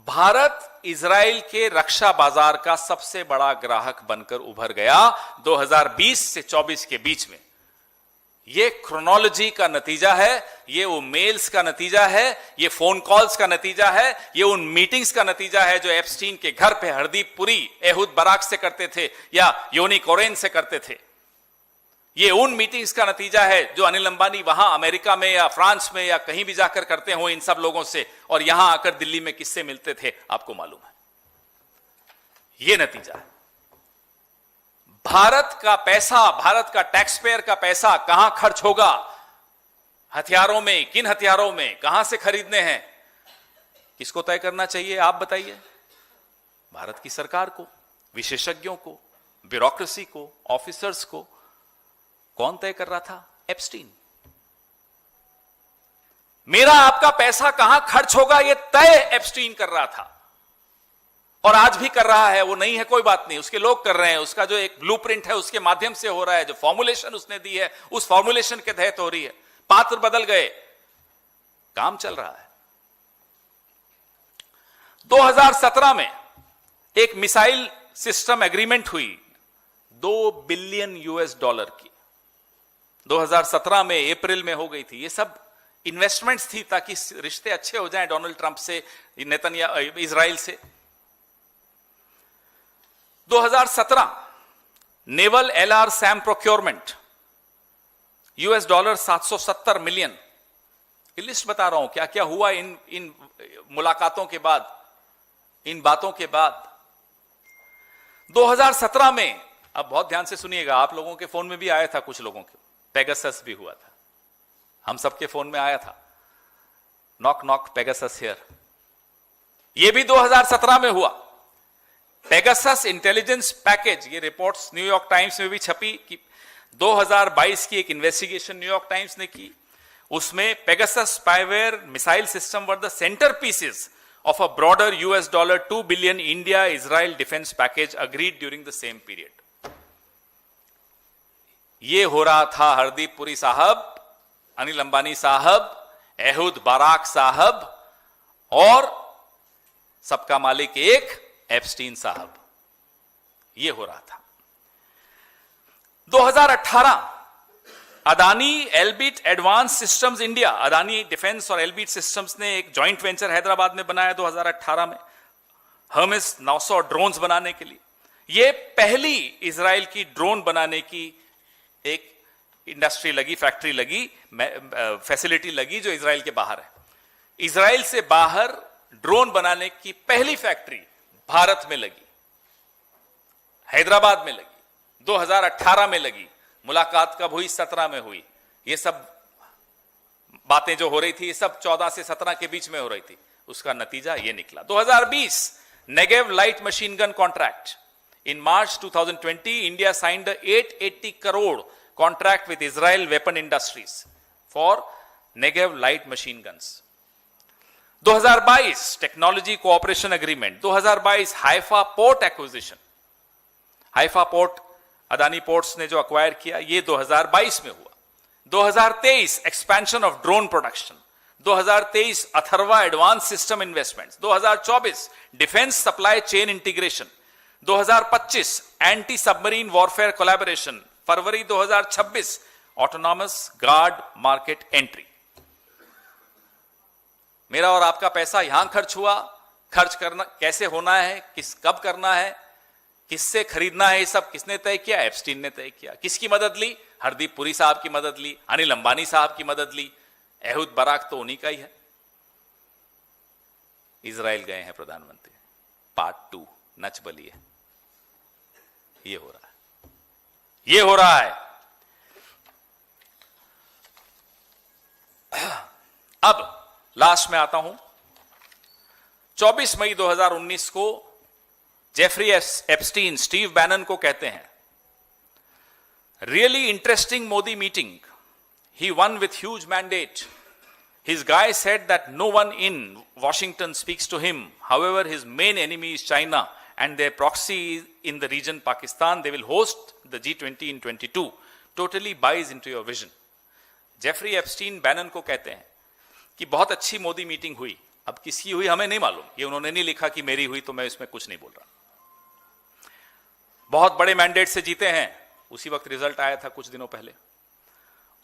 Speaker 1: Bharat Israel के रक्षा बाजार का सबसे बड़ा ग्राहक बनकर उभर गया 2020 से 24 के बीच में. ये क्रोनोलॉजी का नतीजा है, ये वो मेल्स का नतीजा है, ये फोन कॉल्स का नतीजा है, ये उन मीटिंग्स का नतीजा है जो एप्स्टीन के घर पे हरदीप पुरी, एहुद बराक से करते थे या योनी कोरेन से करते थे। ये उन मीटिंग्स का नतीजा है जो अनिल अंबानी वहां अमेरिका में या फ्रांस में या कहीं भी जाकर करते हो इन सब लोगों से, और यहां आकर दिल्ली में किससे मिलते थे आपको मालूम है। ये नतीजा है। भारत का पैसा, भारत का टैक्स पेयर का पैसा कहां खर्च होगा, हथियारों में, किन हथियारों में, कहां से खरीदने हैं, किसको तय करना चाहिए आप बताइए? भारत की सरकार को, विशेषज्ञों को, ब्यूरोक्रेसी को, ऑफिसर्स को। कौन तय कर रहा था? एप्स्टीन। मेरा आपका पैसा कहां खर्च होगा यह तय एप्स्टीन कर रहा था, और आज भी कर रहा है। वो नहीं है कोई बात नहीं, उसके लोग कर रहे हैं, उसका जो एक ब्लूप्रिंट है उसके माध्यम से हो रहा है, जो फॉर्मुलेशन उसने दी है उस फॉर्मुलेशन के तहत हो रही है। पात्र बदल गए, काम चल रहा है। 2017 में एक मिसाइल सिस्टम एग्रीमेंट हुई $2 बिलियन की, 2017 में अप्रैल में हो गई थी। ये सब इन्वेस्टमेंट्स थी ताकि रिश्ते अच्छे हो जाएं डोनाल्ड ट्रंप से, नेतन्याहू इजराइल से। 2017 naval LR Sam procurement $770 million. List बता रहा हूं क्या क्या हुआ इन मुलाकातों के बाद, इन बातों के बाद। 2017 में, अब बहुत ध्यान से सुनिएगा, आप लोगों के फोन में भी आया था, कुछ लोगों के पेगासस भी हुआ था, हम सबके फोन में आया था, नॉक नॉक पेगासस हियर। यह भी 2017 में हुआ। पेगासस इंटेलिजेंस पैकेज, ये रिपोर्ट्स न्यूयॉर्क टाइम्स में भी छपी कि 2022 की एक इन्वेस्टिगेशन न्यूयॉर्क टाइम्स ने की, उसमें Pegasus spyware missile system were the centre pieces of a broader $2 billion India-Israel defense package agreed during the same period. ये हो रहा था हरदीप पुरी साहब, अनिल अंबानी साहब, एहुद बाराक साहब और सबका मालिक एक एप्स्टीन साहब। ये हो रहा था। 2018 Adani Elbit advance systems India, Adani defence और एल्बिट सिस्टम्स ने एक जॉइंट वेंचर हैदराबाद में बनाया 2018 में, हर्मेस 900 ड्रोन्स बनाने के लिए। यह पहली इजराइल की ड्रोन बनाने की एक इंडस्ट्री लगी, फैक्ट्री लगी, फैसिलिटी लगी जो इजराइल के बाहर है। इजराइल से बाहर ड्रोन बनाने की पहली फैक्ट्री भारत में लगी, हैदराबाद में लगी, 2018 में लगी। मुलाकात कब हुई? 17 में हुई। ये सब बातें जो हो रही थी, ये सब 14 से 17 के बीच में हो रही थी। उसका नतीजा ये निकला। 2020 Negev light machine gun contract. In March 2020 India signed 880 crore contract with Israel weapon industries for Negev light machine guns. 2022 technology cooperation agreement. 2022 Haifa port acquisition. Haifa port Adani ports ने जो अक्वायर किया, ये 2022 में हुआ। 2023 expansion of drone production. 2023 Atharva advance system investments. 2024 defence supply chain integration. 2025 anti submarine warfare collaboration. February 2026 autonomous guard market entry. मेरा और आपका पैसा यहां खर्च हुआ। खर्च करना कैसे होना है, कब करना है, किससे खरीदना है, ये सब किसने तय किया? एप्स्टीन ने तय किया। किसकी मदद ली? हरदीप पुरी साहब की मदद ली, अनिल अंबानी साहब की मदद ली, एहुद बराक तो उन्हीं का ही है। इजराइल गए हैं प्रधानमंत्री, पार्ट 2 नच बलिए। ये हो रहा है, ये हो रहा है। अब लास्ट में आता हूं। 24 मई 2019 को जेफरी एप्स्टीन स्टीव बैनन को कहते हैं, really interesting Modi meeting, he won with huge mandate, his guy said that no one in Washington speaks to him, however his main enemy is China and their proxy in the region Pakistan, they will host the G20 in 22, totally buys into your vision. Jeffrey Epstein Bannon को कहते हैं कि बहुत अच्छी Modi meeting हुई। अब किसकी हुई हमें नहीं मालूम, ये उन्होंने नहीं लिखा कि मेरी हुई, तो मैं इसमें कुछ नहीं बोल रहा। बहुत बड़े मैंडेट से जीते हैं, उसी वक्त रिजल्ट आया था कुछ दिनों पहले।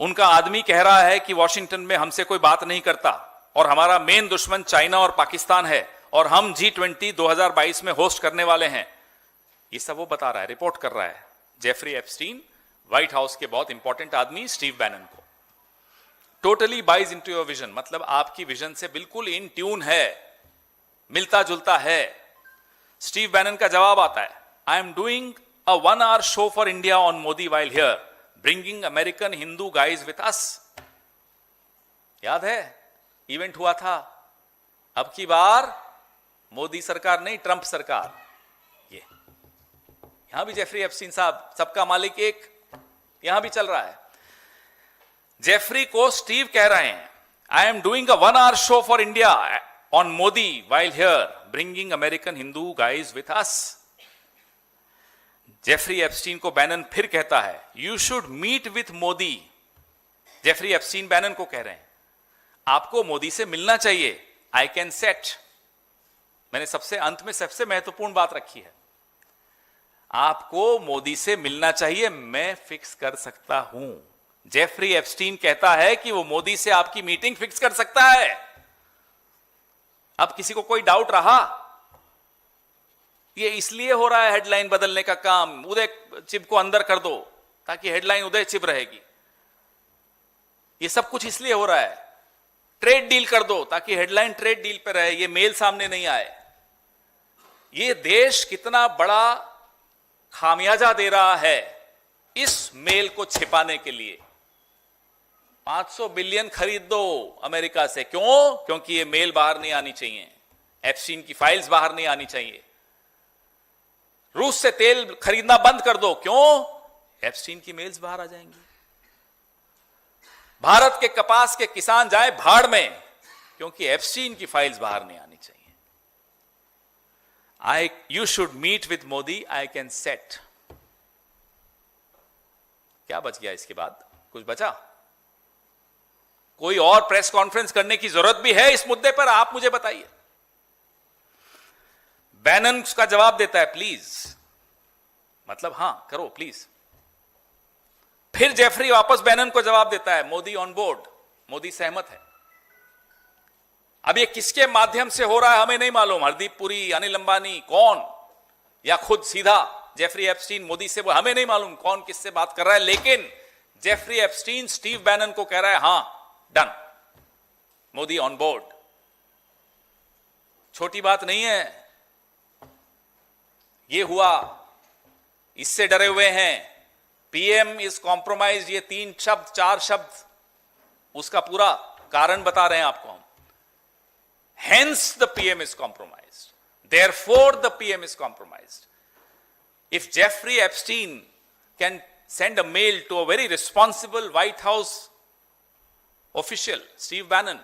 Speaker 1: उनका आदमी कह रहा है कि वॉशिंगटन में हमसे कोई बात नहीं करता और हमारा मेन दुश्मन चाइना और पाकिस्तान है और हम G20 2022 में होस्ट करने वाले हैं। ये सब वो बता रहा है, रिपोर्ट कर रहा है जेफरी एप्स्टीन, व्हाइट हाउस के बहुत इंपॉर्टेंट आदमी स्टीव बैनन को। Totally buys into your vision, मतलब आपकी विजन से बिल्कुल इन ट्यून है, मिलता जुलता है। स्टीव बैनन का जवाब आता है, आई am doing a 1 hour show for India on Modi while here, bringing American Hindu guys with अस। याद है इवेंट हुआ था, अब की बार मोदी सरकार नहीं, ट्रंप सरकार। ये यहां भी जेफरी एप्स्टीन साहब, सबका मालिक एक, यहां भी चल रहा है। जेफरी को स्टीव कह रहे हैं, I am doing a 1 hour show for India on Modi while here, bringing American Hindu guys with us. Jeffrey Epstein को बैनन फिर कहता है, you should meet with Modi. Jeffrey Epstein Bannon को कह रहे हैं, आपको मोदी से मिलना चाहिए, आई कैन सेट। मैंने सबसे अंत में सबसे महत्वपूर्ण बात रखी है, आपको मोदी से मिलना चाहिए, मैं फिक्स कर सकता हूं। जेफरी एप्स्टीन कहता है कि वो मोदी से आपकी मीटिंग फिक्स कर सकता है। अब किसी को कोई डाउट रहा? ये इसलिए हो रहा है हेडलाइन बदलने का काम, उदय चिब को अंदर कर दो ताकि हेडलाइन उदय चिब रहेगी। ये सब कुछ इसलिए हो रहा है, ट्रेड डील कर दो ताकि हेडलाइन ट्रेड डील पे रहे, ये मेल सामने नहीं आए। ये देश कितना बड़ा खामियाजा दे रहा है इस मेल को छिपाने के लिए। 500 बिलियन खरीद दो अमेरिका से, क्यों? क्योंकि ये मेल बाहर नहीं आनी चाहिए, एप्स्टीन की फाइल्स बाहर नहीं आनी चाहिए। रूस से तेल खरीदना बंद कर दो, क्यों? एप्स्टीन की मेल्स बाहर आ जाएंगी। भारत के कपास के किसान जाए भाड़ में, क्योंकि एप्स्टीन की फाइल्स बाहर नहीं आनी चाहिए। You should meet with Modi, I can set. क्या बच गया इसके बाद? कुछ बचा? कोई और प्रेस कॉन्फ्रेंस करने की जरूरत भी है इस मुद्दे पर? आप मुझे बताइए। बैनन का जवाब देता है, प्लीज, मतलब हां करो प्लीज। फिर जेफरी वापस बैनन को जवाब देता है, मोदी ऑन बोर्ड, मोदी सहमत है। अब ये किसके माध्यम से हो रहा है हमें नहीं मालूम, हरदीप पुरी, अनिल अंबानी, कौन, या खुद सीधा जेफरी एप्स्टीन मोदी से, वो हमें नहीं मालूम कौन किससे बात कर रहा है। लेकिन जेफरी एप्स्टीन स्टीव बैनन को कह रहा है, हां डन, मोदी ऑन बोर्ड। छोटी बात नहीं है ये हुआ, इससे डरे हुए हैं। पीएम इज कॉम्प्रोमाइज, ये 3 शब्द 4 शब्द, उसका पूरा कारण बता रहे हैं आपको हम। Hence the PM is compromised. Therefore the PM is compromised. If Jeffrey Epstein can send a mail to a very responsible White House official, Steve Bannon,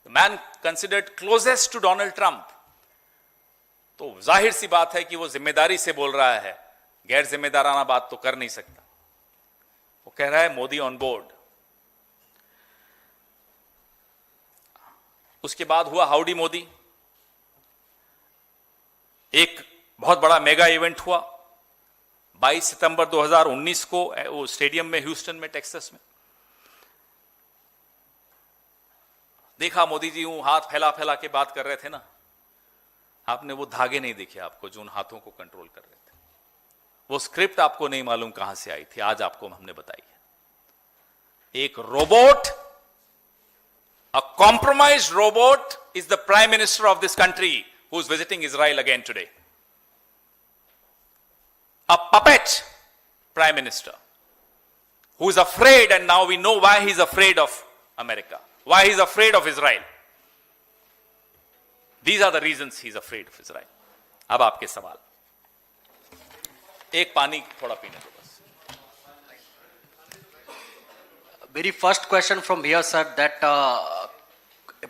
Speaker 1: the man considered closest to Donald Trump, तो जाहिर सी बात है कि वो जिम्मेदारी से बोल रहा है, गैर जिम्मेदाराना बात तो कर नहीं सकता। वो कह रहा है मोदी ऑन बोर्ड। उसके बाद हुआ हाउडी मोदी, एक बहुत बड़ा मेगा इवेंट हुआ 22 सितंबर 2019 को वो स्टेडियम में, ह्यूस्टन में, टेक्सास में। देखा मोदी जी यूं हाथ फैला फैला के बात कर रहे थे ना, आपने वो धागे नहीं देखे आपको जो उन हाथों को कंट्रोल कर रहे थे। वो स्क्रिप्ट आपको नहीं मालूम कहां से आई थी, आज आपको हमने बताई है। एक robot, a compromised robot is the prime minister of this country who is visiting Israel again today. A puppet prime minister who is afraid, and now we know why he's afraid of America, why he's afraid of Israel. These are the reasons he's afraid of Israel. अब आपके सवाल, एक पानी थोड़ा पीने दो बस।
Speaker 2: Very first question from here, sir, that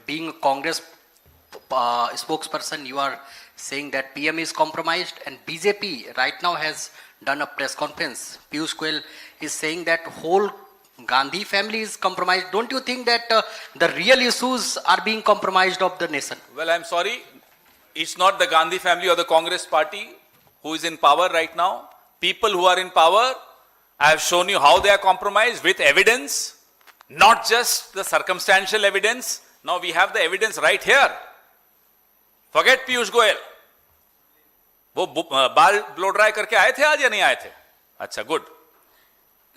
Speaker 2: being a Congress spokesperson, you are saying that PM is compromised, and BJP right now has done a press conference. Piyush Goyal is saying that whole Gandhi family is compromised. Don't you think that the real issues are being compromised of the nation?
Speaker 1: Well, I'm sorry, it's not the Gandhi family or the Congress party who is in power right now. People who are in power I have shown you how they are compromised with evidence, not just the circumstantial evidence. Now we have the evidence right here. Forget Piyush Goyal. वो बाल blow dry करके आए थे आज या नहीं आए थे? अच्छा, गुड,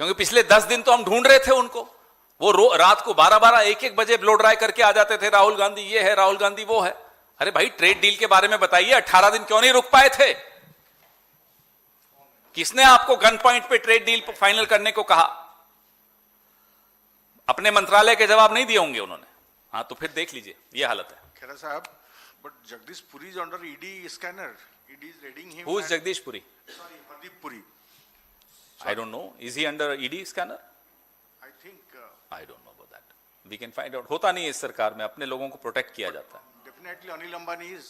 Speaker 1: क्योंकि पिछले 10 दिन तो हम ढूंढ रहे थे उनको। वो रात को 12-12, 1-1 बजे ब्लो ड्राई करके आ जाते थे, राहुल गांधी ये है, राहुल गांधी वो है। अरे भाई, ट्रेड डील के बारे में बताइए, 18 दिन क्यों नहीं रुक पाए थे? किसने आपको गन पॉइंट पे ट्रेड डील फाइनल करने को कहा? अपने मंत्रालय के जवाब नहीं दिए होंगे उन्होंने। हाँ, तो फिर देख लीजिए, ये हालत है।
Speaker 3: खेरा साहब, but Jagdish Puri is under ED scanner. ED is raiding him.
Speaker 1: Who is Jagdish Puri?
Speaker 3: Sorry, Hardeep Puri.
Speaker 1: I don't know. Is he under ED scanner?
Speaker 3: I think
Speaker 1: I don't know about that. We can find out. होता नहीं है इस सरकार में, अपने लोगों को protect किया जाता है।
Speaker 3: definitely Anil Ambani is.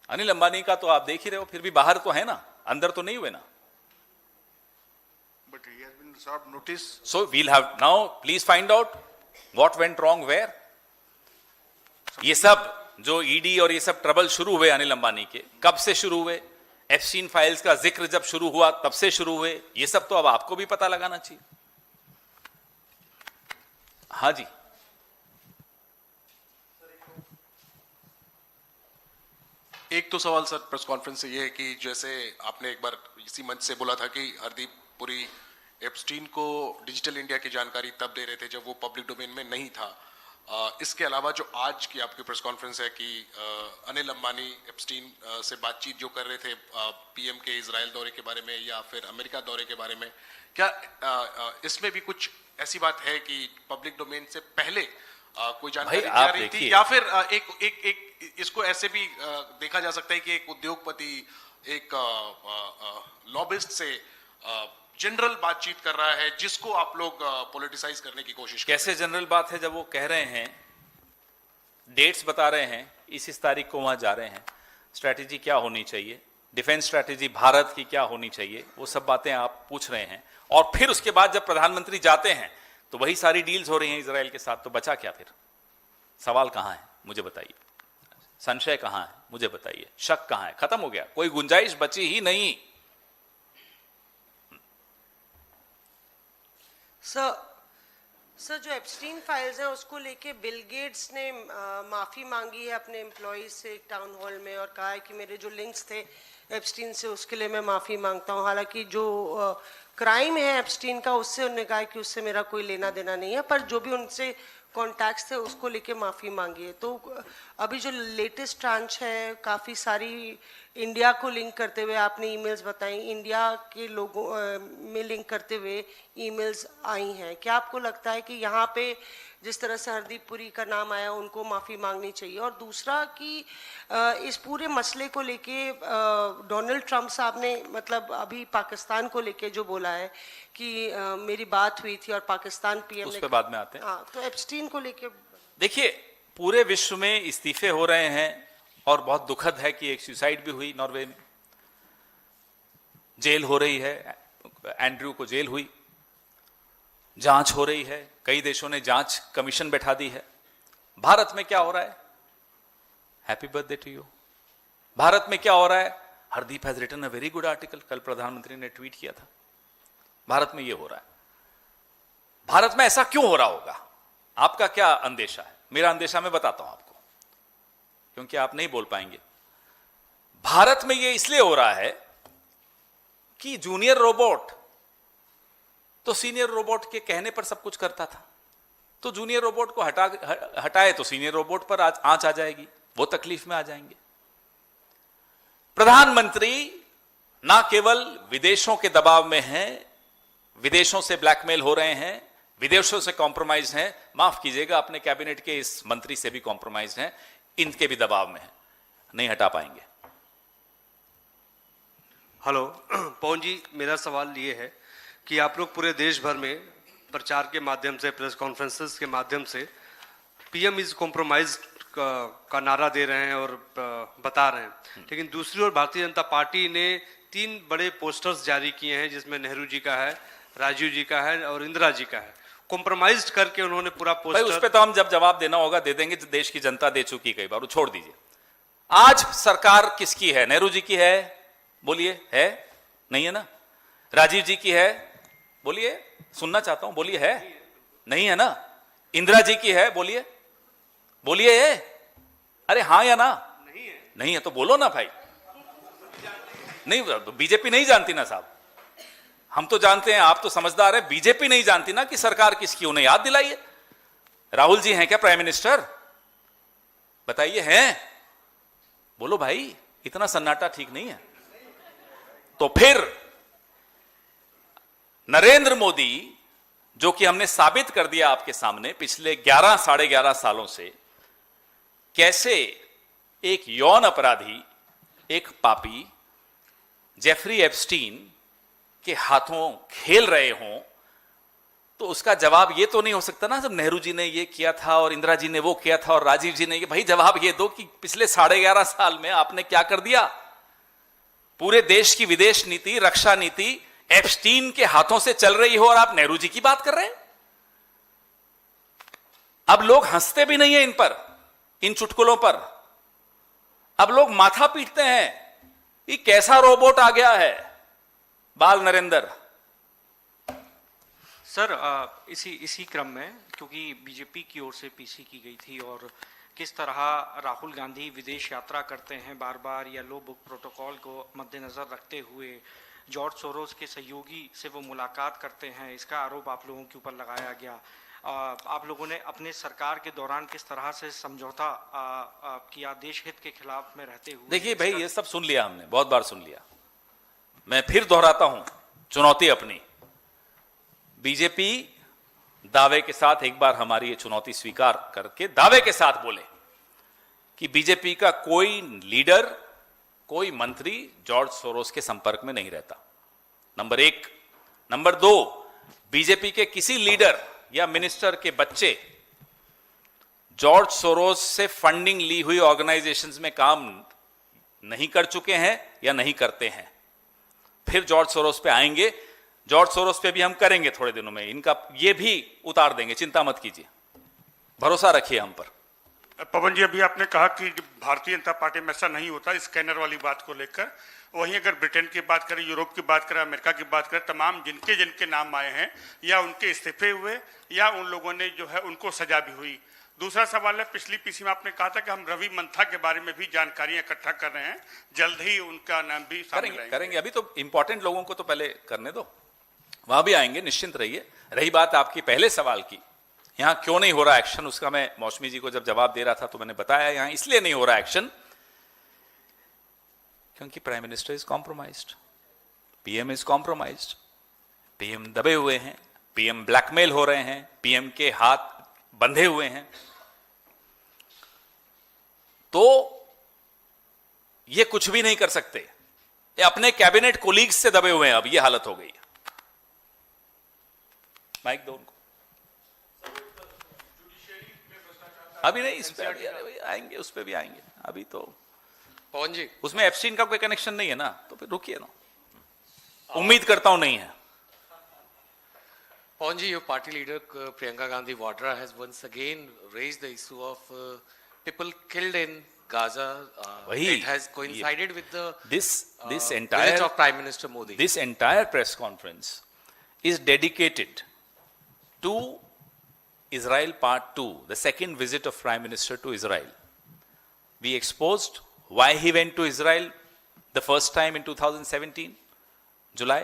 Speaker 1: Anil Ambani का तो आप देख ही रहे हो, फिर भी बाहर तो है ना, अंदर तो नहीं हुए ना।
Speaker 3: But he has been served notice.
Speaker 1: So we'll have now, please find out what went wrong where. ये सब जो ईडी और ये सब ट्रबल शुरू हुए अनिल अंबानी के, कब से शुरू हुए? एप्स्टीन फाइल्स का जिक्र जब शुरू हुआ तब से शुरू हुए। ये सब तो अब आपको भी पता लगाना चाहिए। हाँ जी,
Speaker 4: एक तो सवाल सर प्रेस कॉन्फ्रेंस से ये है कि जैसे आपने एक बार इसी मंच से बोला था कि हरदीप पुरी एप्स्टीन को डिजिटल इंडिया की जानकारी तब दे रहे थे जब वो पब्लिक डोमेन में नहीं था। इसके अलावा जो आज की आपकी प्रेस कॉन्फ्रेंस है कि अनिल अंबानी एप्स्टीन से बातचीत जो कर रहे थे पीएम के इजराइल दौरे के बारे में या फिर अमेरिका दौरे के बारे में, क्या इसमें भी कुछ ऐसी बात है कि पब्लिक डोमेन से पहले कोई जानकारी आ रही थी, या फिर एक इसको ऐसे भी देखा जा सकता है कि एक उद्योगपति एक लॉबिस्ट से जनरल बातचीत कर रहा है जिसको आप लोग पॉलिटिसाइज करने की कोशिश कर रहे हैं?
Speaker 1: कैसे जनरल बात है जब वो कह रहे हैं, डेट्स बता रहे हैं, इस तारीख को वहां जा रहे हैं, स्ट्रैटेजी क्या होनी चाहिए, डिफेंस स्ट्रैटेजी भारत की क्या होनी चाहिए, वो सब बातें आप पूछ रहे हैं। और फिर उसके बाद जब प्रधानमंत्री जाते हैं तो वही सारी डील्स हो रही हैं इजराइल के साथ, तो बचा क्या फिर? सवाल कहां है मुझे बताइए, संशय कहां है मुझे बताइए, शक कहां है? खत्म हो गया, कोई गुंजाइश बची ही नहीं।
Speaker 5: सर जो एप्स्टीन फाइल्स हैं उसको लेके बिल गेट्स ने माफ़ी मांगी है अपने एम्प्लॉयज़ से एक टाउन हॉल में और कहा है कि मेरे जो लिंक्स थे एप्स्टीन से उसके लिए मैं माफ़ी मांगता हूं। हालांकि जो क्राइम है एप्स्टीन का उससे उन्होंने कहा कि उससे मेरा कोई लेना देना नहीं है, पर जो भी उनसे कॉन्टैक्ट्स थे उसको लेके माफ़ी मांगी है। तो अभी जो लेटेस्ट ट्रांच है, काफ़ी सारी इंडिया को लिंक करते हुए आपने ईमेल्स बताई, इंडिया के लोगों में लिंक करते हुए ईमेल्स आई हैं। क्या आपको लगता है कि यहाँ पे जिस तरह से हरदीप पुरी का नाम आया उनको माफ़ी मांगनी चाहिए? और दूसरा कि इस पूरे मसले को लेके डोनाल्ड ट्रंप साहब ने मतलब अभी पाकिस्तान को लेके जो बोला है कि मेरी बात हुई थी और पाकिस्तान पीएम
Speaker 1: उस
Speaker 5: ने
Speaker 1: पे बाद में आते हैं।
Speaker 5: हाँ, तो एप्स्टीन को लेके
Speaker 1: देखिए, पूरे विश्व में इस्तीफे हो रहे हैं और बहुत दुखद है कि एक सुसाइड भी हुई नॉर्वे में, जेल हो रही है, एंड्रयू को जेल हुई, जांच हो रही है, कई देशों ने जांच कमीशन बैठा दी है। भारत में क्या हो रहा है? Happy birthday to you. Bharat में क्या हो रहा है? Hardeep has written a very good article, कल प्रधानमंत्री ने ट्वीट किया था। भारत में ये हो रहा है। भारत में ऐसा क्यों हो रहा होगा? आपका क्या अंदेशा है? मेरा अंदेशा मैं बताता हूं आपको, क्योंकि आप नहीं बोल पाएंगे। भारत में ये इसलिए हो रहा है कि जूनियर रोबोट तो सीनियर रोबोट के कहने पर सब कुछ करता था, तो जूनियर रोबोट को हटाए तो सीनियर रोबोट पर आंच आ जाएगी, वो तकलीफ में आ जाएंगे। प्रधानमंत्री ना केवल विदेशों के दबाव में हैं, विदेशों से ब्लैकमेल हो रहे हैं, विदेशों से कॉम्प्रोमाइज हैं, माफ कीजिएगा अपने कैबिनेट के इस मंत्री से भी कॉम्प्रोमाइज हैं, इनके भी दबाव में हैं, नहीं हटा पाएंगे।
Speaker 6: हेलो पवन जी, मेरा सवाल ये है कि आप लोग पूरे देश भर में प्रचार के माध्यम से, प्रेस कॉन्फ्रेंसेस के माध्यम से पीएम इज कॉम्प्रोमाइज का नारा दे रहे हैं और बता रहे हैं, लेकिन दूसरी ओर भारतीय जनता पार्टी ने 3 बड़े पोस्टर्स जारी किए हैं जिसमें नेहरू जी का है, राजीव जी का है और इंदिरा जी का है। कॉम्प्रोमाइज करके उन्होंने पूरा पोस्टर।
Speaker 1: भाई उस पे तो हम जब जवाब देना होगा दे देंगे, देश की जनता दे चुकी कई बार, छोड़ दीजिए। आज सरकार किसकी है? नेहरू जी की है? बोलिए, है? नहीं है ना? राजीव जी की है, बोलिए, सुनना चाहता हूं, बोलिए। है नहीं है ना? इंदिरा जी की है, बोलिए बोलिए। अरे हाँ या ना? नहीं है तो बोलो ना भाई। नहीं, बीजेपी नहीं जानती ना साहब, हम तो जानते हैं, आप तो समझदार है। बीजेपी नहीं जानती ना कि सरकार किसकी, उन्हें याद दिलाइए। राहुल जी हैं क्या प्राइम मिनिस्टर? बताइए, हैं? बोलो भाई, इतना सन्नाटा ठीक नहीं है। तो फिर नरेंद्र मोदी, जो कि हमने साबित कर दिया आपके सामने पिछले 11 साढ़े 11 सालों से, कैसे एक यौन अपराधी, एक पापी जेफरी एप्स्टीन के हाथों खेल रहे हों, तो उसका जवाब ये तो नहीं हो सकता ना, जब नेहरू जी ने ये किया था और इंदिरा जी ने वो किया था और राजीव जी ने ये। भाई जवाब ये दो कि पिछले 11.5 साल में आपने क्या कर दिया? पूरे देश की विदेश नीति, रक्षा नीति एप्स्टीन के हाथों से चल रही हो और आप नेहरू जी की बात कर रहे हैं। अब लोग हंसते भी नहीं है इन पर, इन चुटकुलों पर। अब लोग माथा पीटते हैं, ये कैसा रोबोट आ गया है बाल नरेंद्र।
Speaker 7: सर, इसी क्रम में, क्योंकि बीजेपी की ओर से पीसी की गई थी और किस तरह राहुल गांधी विदेश यात्रा करते हैं बार बार, या लो बुक प्रोटोकॉल को मद्देनजर रखते हुए जॉर्ज सोरोस के सहयोगी से वो मुलाकात करते हैं, इसका आरोप आप लोगों के ऊपर लगाया गया। आप लोगों ने अपने सरकार के दौरान किस तरह से समझौता किया देश हित के खिलाफ में रहते हुए?
Speaker 1: देखिए भाई, ये सब सुन लिया हमने, बहुत बार सुन लिया। मैं फिर दोहराता हूं चुनौती अपनी। बीजेपी दावे के साथ एक बार हमारी ये चुनौती स्वीकार करके दावे के साथ बोले कि बीजेपी का कोई लीडर, कोई मंत्री जॉर्ज सोरोस के संपर्क में नहीं रहता, नंबर 1। नंबर 2, बीजेपी के किसी लीडर या मिनिस्टर के बच्चे जॉर्ज सोरोस से फंडिंग ली हुई ऑर्गेनाइजेशंस में काम नहीं कर चुके हैं या नहीं करते हैं। फिर जॉर्ज सोरोस पे आएंगे, जॉर्ज सोरोस पे भी हम करेंगे थोड़े दिनों में, इनका ये भी उतार देंगे, चिंता मत कीजिए, भरोसा रखिए हम पर।
Speaker 8: पवन जी, अभी आपने कहा कि भारतीय जनता पार्टी में ऐसा नहीं होता, स्कैनर वाली बात को लेकर। वहीं अगर ब्रिटेन की बात करें, यूरोप की बात करें, अमेरिका की बात करें, तमाम जिनके जिनके नाम आए हैं, या उनके इस्तीफे हुए या उन लोगों ने जो है उनको सजा भी हुई। दूसरा सवाल है, पिछली पीसी में आपने कहा था कि हम रवि मंथा के बारे में भी जानकारियां इकट्ठा कर रहे हैं, जल्द ही उनका नाम भी सामने
Speaker 1: करेंगे। अभी तो इंपॉर्टेंट लोगों को तो पहले करने दो, वहां भी आएंगे, निश्चिंत रहिए। रही बात आपकी पहले सवाल की, यहां क्यों नहीं हो रहा एक्शन, उसका मैं मौसमी जी को जब जवाब दे रहा था तो मैंने बताया यहां इसलिए नहीं हो रहा एक्शन क्योंकि prime minister is compromised, PM is compromised, PM दबे हुए हैं, पीएम ब्लैकमेल हो रहे हैं, पीएम के हाथ बंधे हुए हैं। तो ये कुछ भी नहीं कर सकते, ये अपने कैबिनेट कोलीग्स से दबे हुए हैं। अब ये हालत हो गई है। माइक दो उनको। अभी नहीं, इस पे आएंगे, उस पे भी आएंगे। अभी तो
Speaker 4: पवन जी,
Speaker 1: उसमें एप्स्टीन का कोई कनेक्शन नहीं है ना, तो फिर रुकिए ना, उम्मीद करता हूं नहीं है।
Speaker 9: Pawan ji, your party leader Priyanka Gandhi Vadra has once again raised the issue of people killed in Gaza. It has coincided with the
Speaker 1: this entire
Speaker 9: visit of Prime Minister Modi.
Speaker 1: This entire press conference is dedicated to Israel Part 2, the second visit of Prime Minister to Israel. We exposed why he went to Israel the first time in 2017, July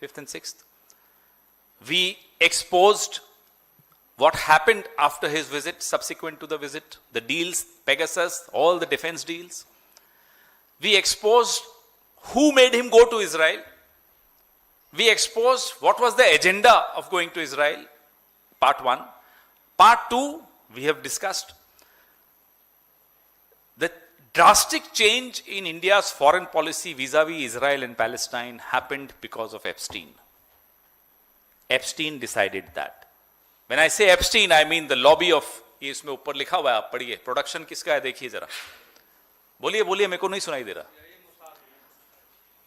Speaker 1: 5th and 6th. We exposed what happened after his visit, subsequent to the visit, the deals, Pegasus, all the defense deals. We exposed who made him go to Israel. We exposed what was the agenda of going to Israel, part 1. Part 2, we have discussed. The drastic change in India's foreign policy vis-a-vis Israel and Palestine happened because of Epstein. Epstein decided that. When I say Epstein, I mean the lobby of, ये इसमें ऊपर लिखा हुआ है, आप पढ़िए, production किसका है देखिए जरा, बोलिए बोलिए, मेरे को नहीं सुनाई दे रहा।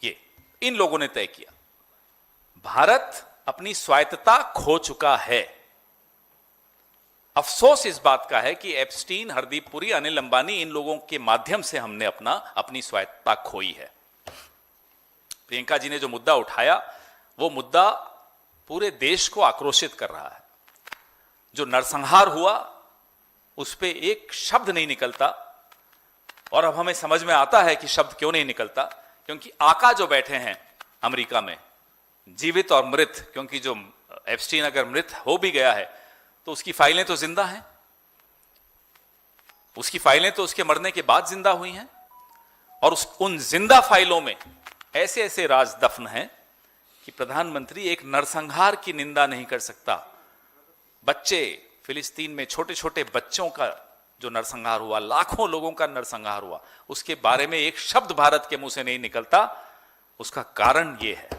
Speaker 1: ये इन लोगों ने तय किया। भारत अपनी स्वायत्तता खो चुका है। अफसोस इस बात का है कि एप्स्टीन, हरदीप पुरी, अनिल अंबानी, इन लोगों के माध्यम से हमने अपनी स्वायत्तता खोई है। प्रियंका जी ने जो मुद्दा उठाया, वो मुद्दा पूरे देश को आक्रोशित कर रहा है। जो नरसंहार हुआ उस पे एक शब्द नहीं निकलता, और अब हमें समझ में आता है कि शब्द क्यों नहीं निकलता, क्योंकि आका जो बैठे हैं अमेरिका में, जीवित और मृत, क्योंकि जो एप्स्टीन अगर मृत हो भी गया है तो उसकी फाइलें तो जिंदा हैं, उसकी फाइलें तो उसके मरने के बाद जिंदा हुई हैं, और उन जिंदा फाइलों में ऐसे ऐसे राज दफन हैं कि प्रधानमंत्री एक नरसंहार की निंदा नहीं कर सकता। बच्चे, फिलिस्तीन में छोटे छोटे बच्चों का जो नरसंहार हुआ, लाखों लोगों का नरसंहार हुआ, उसके बारे में एक शब्द भारत के मुंह से नहीं निकलता। उसका कारण यह है।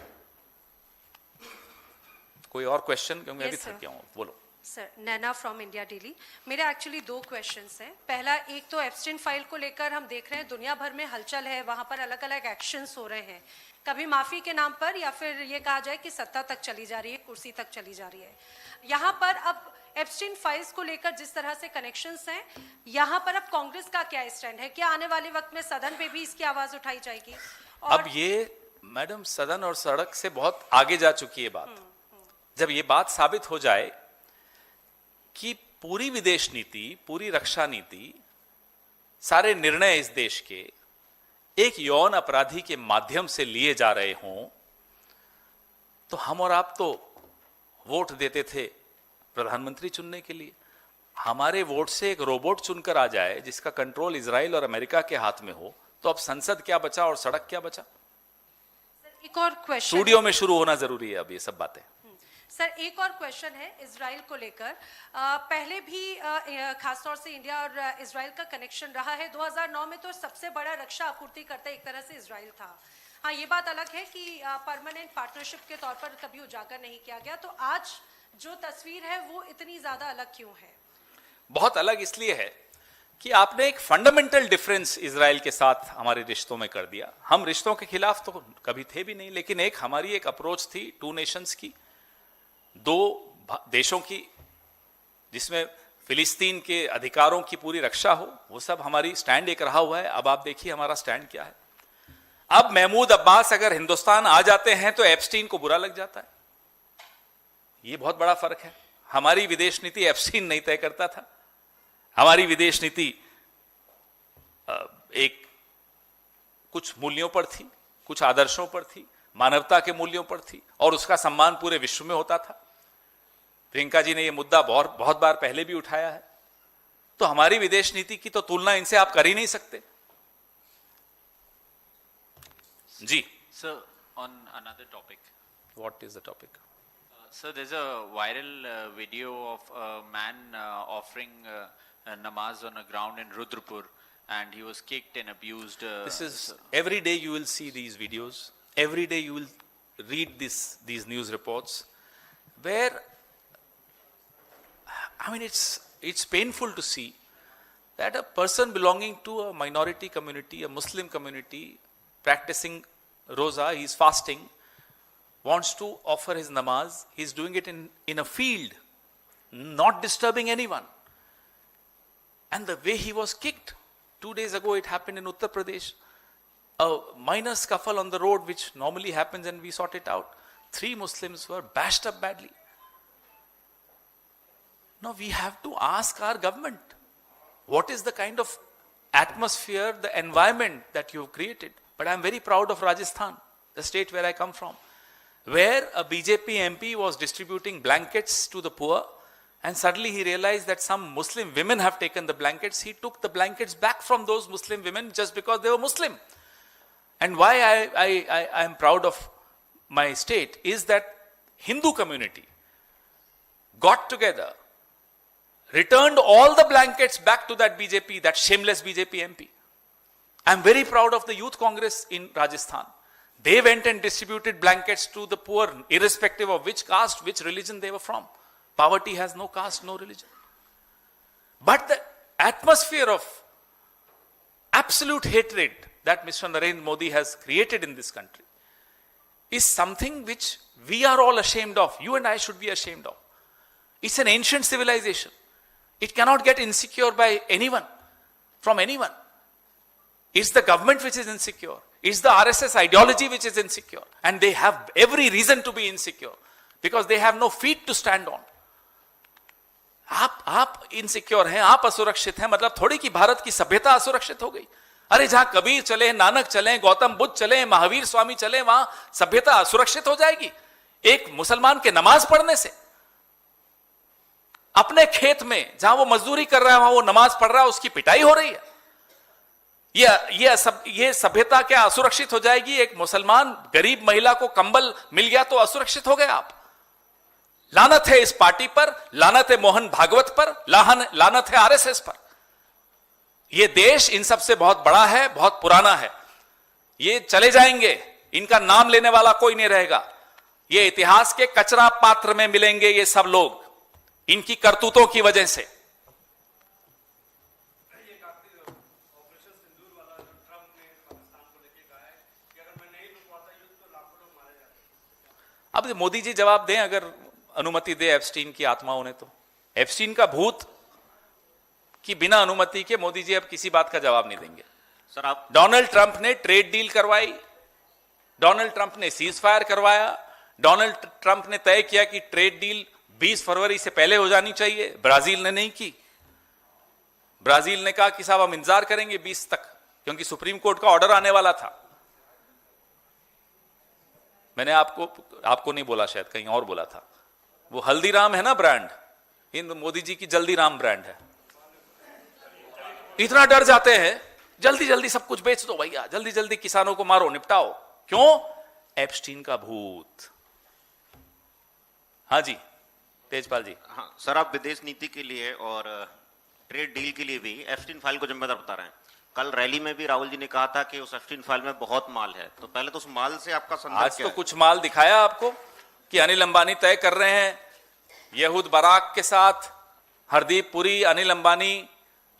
Speaker 1: कोई और क्वेश्चन? क्योंकि अभी थक गया हूं। बोलो
Speaker 10: sir. Naina from India daily. मेरे एक्चुअली 2 क्वेश्चंस हैं। पहला, एक तो एप्स्टीन फाइल को लेकर हम देख रहे हैं दुनिया भर में हलचल है, वहां पर अलग अलग एक्शंस हो रहे हैं, कभी माफी के नाम पर या फिर ये कहा जाए कि सत्ता तक चली जा रही है, कुर्सी तक चली जा रही है। यहाँ पर अब एप्स्टीन फाइल्स को लेकर जिस तरह से कनेक्शंस हैं, यहाँ पर अब कांग्रेस का क्या स्टैंड है? क्या आने वाले वक्त में सदन पे भी इसकी आवाज उठाई जाएगी? और
Speaker 1: अब ये मैडम सदन और सड़क से बहुत आगे जा चुकी है बात। जब ये बात साबित हो जाए कि पूरी विदेश नीति, पूरी रक्षा नीति, सारे निर्णय इस देश के एक यौन अपराधी के माध्यम से लिए जा रहे हों, तो हम और आप तो वोट देते थे प्रधानमंत्री चुनने के लिए। हमारे वोट से एक रोबोट चुनकर आ जाए जिसका कंट्रोल इजराइल और अमेरिका के हाथ में हो, तो अब संसद क्या बचा और सड़क क्या बचा?
Speaker 10: एक और क्वेश्चन
Speaker 1: स्टूडियो में शुरू होना जरूरी है अब ये सब बातें।
Speaker 10: सर, एक और क्वेश्चन है इजराइल को लेकर। पहले भी खासतौर से इंडिया और इजराइल का कनेक्शन रहा है। 2009 में तो सबसे बड़ा रक्षा आपूर्तिकर्ता एक तरह से इजराइल था। हाँ, ये बात अलग है कि परमानेंट पार्टनरशिप के तौर पर कभी उजागर नहीं किया गया। तो आज जो तस्वीर है वो इतनी ज्यादा अलग क्यों है?
Speaker 1: बहुत अलग इसलिए है कि आपने एक फंडामेंटल डिफरेंस इजराइल के साथ हमारे रिश्तों में कर दिया। हम रिश्तों के खिलाफ तो कभी थे भी नहीं, लेकिन हमारी एक अप्रोच थी 2 नेशंस की, 2 देशों की, जिसमें फिलिस्तीन के अधिकारों की पूरी रक्षा हो। वो सब हमारी स्टैंड एक रहा हुआ है। अब आप देखिए हमारा स्टैंड क्या है। अब महमूद अब्बास अगर हिंदुस्तान आ जाते हैं तो एप्स्टीन को बुरा लग जाता है। ये बहुत बड़ा फर्क है। हमारी विदेश नीति एप्स्टीन नहीं तय करता था। हमारी विदेश नीति एक कुछ मूल्यों पर थी, कुछ आदर्शों पर थी, मानवता के मूल्यों पर थी, और उसका सम्मान पूरे विश्व में होता था। प्रियंका जी ने यह मुद्दा बहुत बार पहले भी उठाया है। तो हमारी विदेश नीति की तो तुलना इनसे आप कर ही नहीं सकते। जी
Speaker 11: sir, on another topic.
Speaker 1: What is the topic?
Speaker 11: Sir, there's a viral video of a man offering namaz on a ground in Rudrapur, and he was kicked and abused.
Speaker 1: This is every day you will see these videos. Every day you will read these news reports, where I mean it's painful to see that a person belonging to a minority community, a Muslim community, practicing roza, he's fasting, wants to offer his namaz. He's doing it in a field, not disturbing anyone. And the way he was kicked, 2 days ago it happened in Uttar Pradesh. A minor scuffle on the road, which normally happens and we sort it out. 3 Muslims were bashed up badly. Now we have to ask our government, what is the kind of atmosphere, the environment that you've created? But I'm very proud of Rajasthan, the state where I come from, where a BJP MP was distributing blankets to the poor, and suddenly he realized that some Muslim women have taken the blankets. He took the blankets back from those Muslim women just because they were Muslim. And why I am proud of my state is that Hindu community got together, returned all the blankets back to that BJP, that shameless BJP MP. I'm very proud of the Youth Congress in Rajasthan. They went and distributed blankets to the poor, irrespective of which caste, which religion they were from. Poverty has no caste, no religion. But the atmosphere of absolute hatred that Mr. Narendra Modi has created in this country is something which we are all ashamed of. You and I should be ashamed of. It's an ancient civilization. It cannot get insecure by anyone, from anyone. It's the government which is insecure. It's the RSS ideology which is insecure. And they have every reason to be insecure. Because they have no feet to stand on. आप insecure हैं, आप असुरक्षित हैं, मतलब थोड़ी कि भारत की सभ्यता असुरक्षित हो गई। अरे जहां कबीर चले, नानक चले, गौतम बुद्ध चले, महावीर स्वामी चले, वहां सभ्यता असुरक्षित हो जाएगी एक मुसलमान के नमाज पढ़ने से? अपने खेत में जहां वो मजदूरी कर रहा है वहां वो नमाज पढ़ रहा है, उसकी पिटाई हो रही है। ये सभ्यता क्या असुरक्षित हो जाएगी? एक मुसलमान गरीब महिला को कंबल मिल गया तो असुरक्षित हो गए आप। लानत है इस पार्टी पर, लानत है मोहन भागवत पर, लानत है आरएसएस पर। यह देश इन सबसे बहुत बड़ा है, बहुत पुराना है। ये चले जाएंगे, इनका नाम लेने वाला कोई नहीं रहेगा। ये इतिहास के कचरा पात्र में मिलेंगे ये सब लोग, इनकी करतूतों की वजह से। अब मोदी जी जवाब दें, अगर अनुमति दे एप्स्टीन की आत्माओं ने तो। एप्स्टीन का भूत की बिना अनुमति के मोदी जी अब किसी बात का जवाब नहीं देंगे।
Speaker 12: सर आप
Speaker 1: डोनाल्ड ट्रंप ने ट्रेड डील करवाई, डोनाल्ड ट्रंप ने सीज फायर करवाया, डोनाल्ड ट्रंप ने तय किया कि ट्रेड डील 20 फरवरी से पहले हो जानी चाहिए। ब्राजील ने नहीं की। ब्राजील ने कहा कि साहब हम इंतजार करेंगे 20 तक, क्योंकि सुप्रीम कोर्ट का ऑर्डर आने वाला था। मैंने आपको नहीं बोला, शायद कहीं और बोला था। वो हल्दीराम है ना ब्रांड, इन मोदी जी की जल्दी राम ब्रांड है। इतना डर जाते हैं, जल्दी जल्दी सब कुछ बेच दो भैया, जल्दी जल्दी किसानों को मारो, निपटाओ। क्यों? एप्स्टीन का भूत। हाँ जी तेजपाल जी।
Speaker 12: हाँ सर, आप विदेश नीति के लिए और ट्रेड डील के लिए भी एप्स्टीन फाइल को जिम्मेदार बता रहे हैं। कल रैली में भी राहुल जी ने कहा था कि उस एप्स्टीन फाइल में बहुत माल है, तो पहले तो उस माल से आपका संदर्भ
Speaker 1: आज
Speaker 12: क्या
Speaker 1: तो
Speaker 12: है?
Speaker 1: कुछ माल दिखाया आपको कि अनिल अंबानी तय कर रहे हैं यहूद बराक के साथ, हरदीप पुरी, अनिल अंबानी,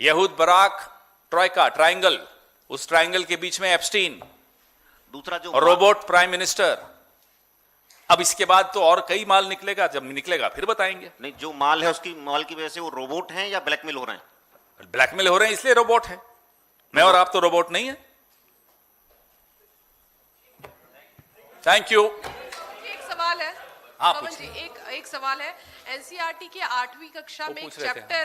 Speaker 1: यहूद बराक, ट्रायंगल, उस ट्रायंगल के बीच में एप्स्टीन,
Speaker 12: दूसरा जो
Speaker 1: और रोबोट प्राइम मिनिस्टर। अब इसके बाद तो और कई माल निकलेगा, जब निकलेगा फिर बताएंगे।
Speaker 12: नहीं, जो माल है उसकी माल की वजह से वो रोबोट हैं या ब्लैकमेल हो रहे हैं?
Speaker 1: ब्लैकमेल हो रहे हैं इसलिए रोबोट है। मैं और आप तो रोबोट नहीं है। Thank you.
Speaker 13: एक सवाल है।
Speaker 1: हाँ,
Speaker 13: पवन जी, एक सवाल है। एनसीईआरटी के 8वीं कक्षा में एक
Speaker 1: पूछ रहे थे,
Speaker 13: चैप्टर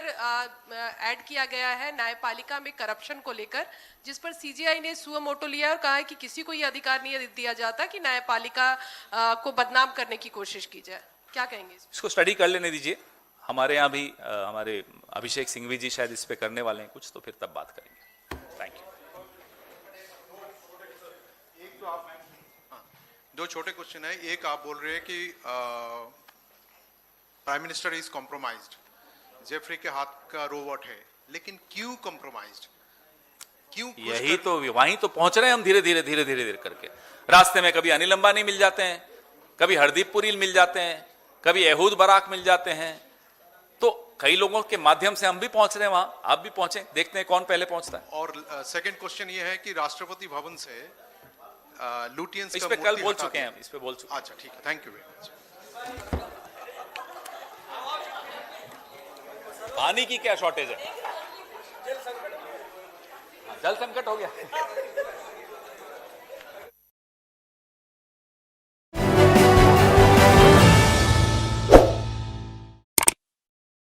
Speaker 13: ऐड किया गया है न्यायपालिका में करप्शन को लेकर, जिस पर सीजीआई ने सुओ मोटो लिया और कहा है कि किसी को यह अधिकार नहीं दिया जाता कि न्यायपालिका को बदनाम करने की कोशिश की जाए। क्या कहेंगे
Speaker 1: इसको स्टडी कर लेने दीजिए। हमारे यहाँ भी हमारे अभिषेक सिंघवी जी शायद इस पे करने वाले हैं कुछ, तो फिर तब बात करेंगे। Thank you.
Speaker 14: दो छोटे क्वेश्चन है। एक, आप बोल रहे हैं कि prime minister is compromised, Jeffrey के हाथ का रोबोट है, लेकिन क्यों कॉम्प्रोमाइज्ड? क्यों?
Speaker 1: यही तो, वहीं तो पहुंच रहे हैं हम धीरे धीरे करके। रास्ते में कभी अनिल अंबानी मिल जाते हैं, कभी हरदीप पुरी मिल जाते हैं, कभी यहूद बराक मिल जाते हैं। तो कई लोगों के माध्यम से हम भी पहुंच रहे हैं वहां, आप भी पहुंचे। देखते हैं कौन पहले पहुंचता है।
Speaker 14: और सेकंड क्वेश्चन ये है कि राष्ट्रपति भवन से लुटियंस
Speaker 1: इस
Speaker 14: का
Speaker 1: पे कल
Speaker 14: मूर्ति
Speaker 1: बोल
Speaker 14: हटा
Speaker 1: चुके हैं
Speaker 14: दिया।
Speaker 1: हम, इस पे बोल चुके हैं।
Speaker 14: अच्छा ठीक है, थैंक यू वेरी मच।
Speaker 1: पानी की क्या शॉर्टेज है? जल संकट हो गया।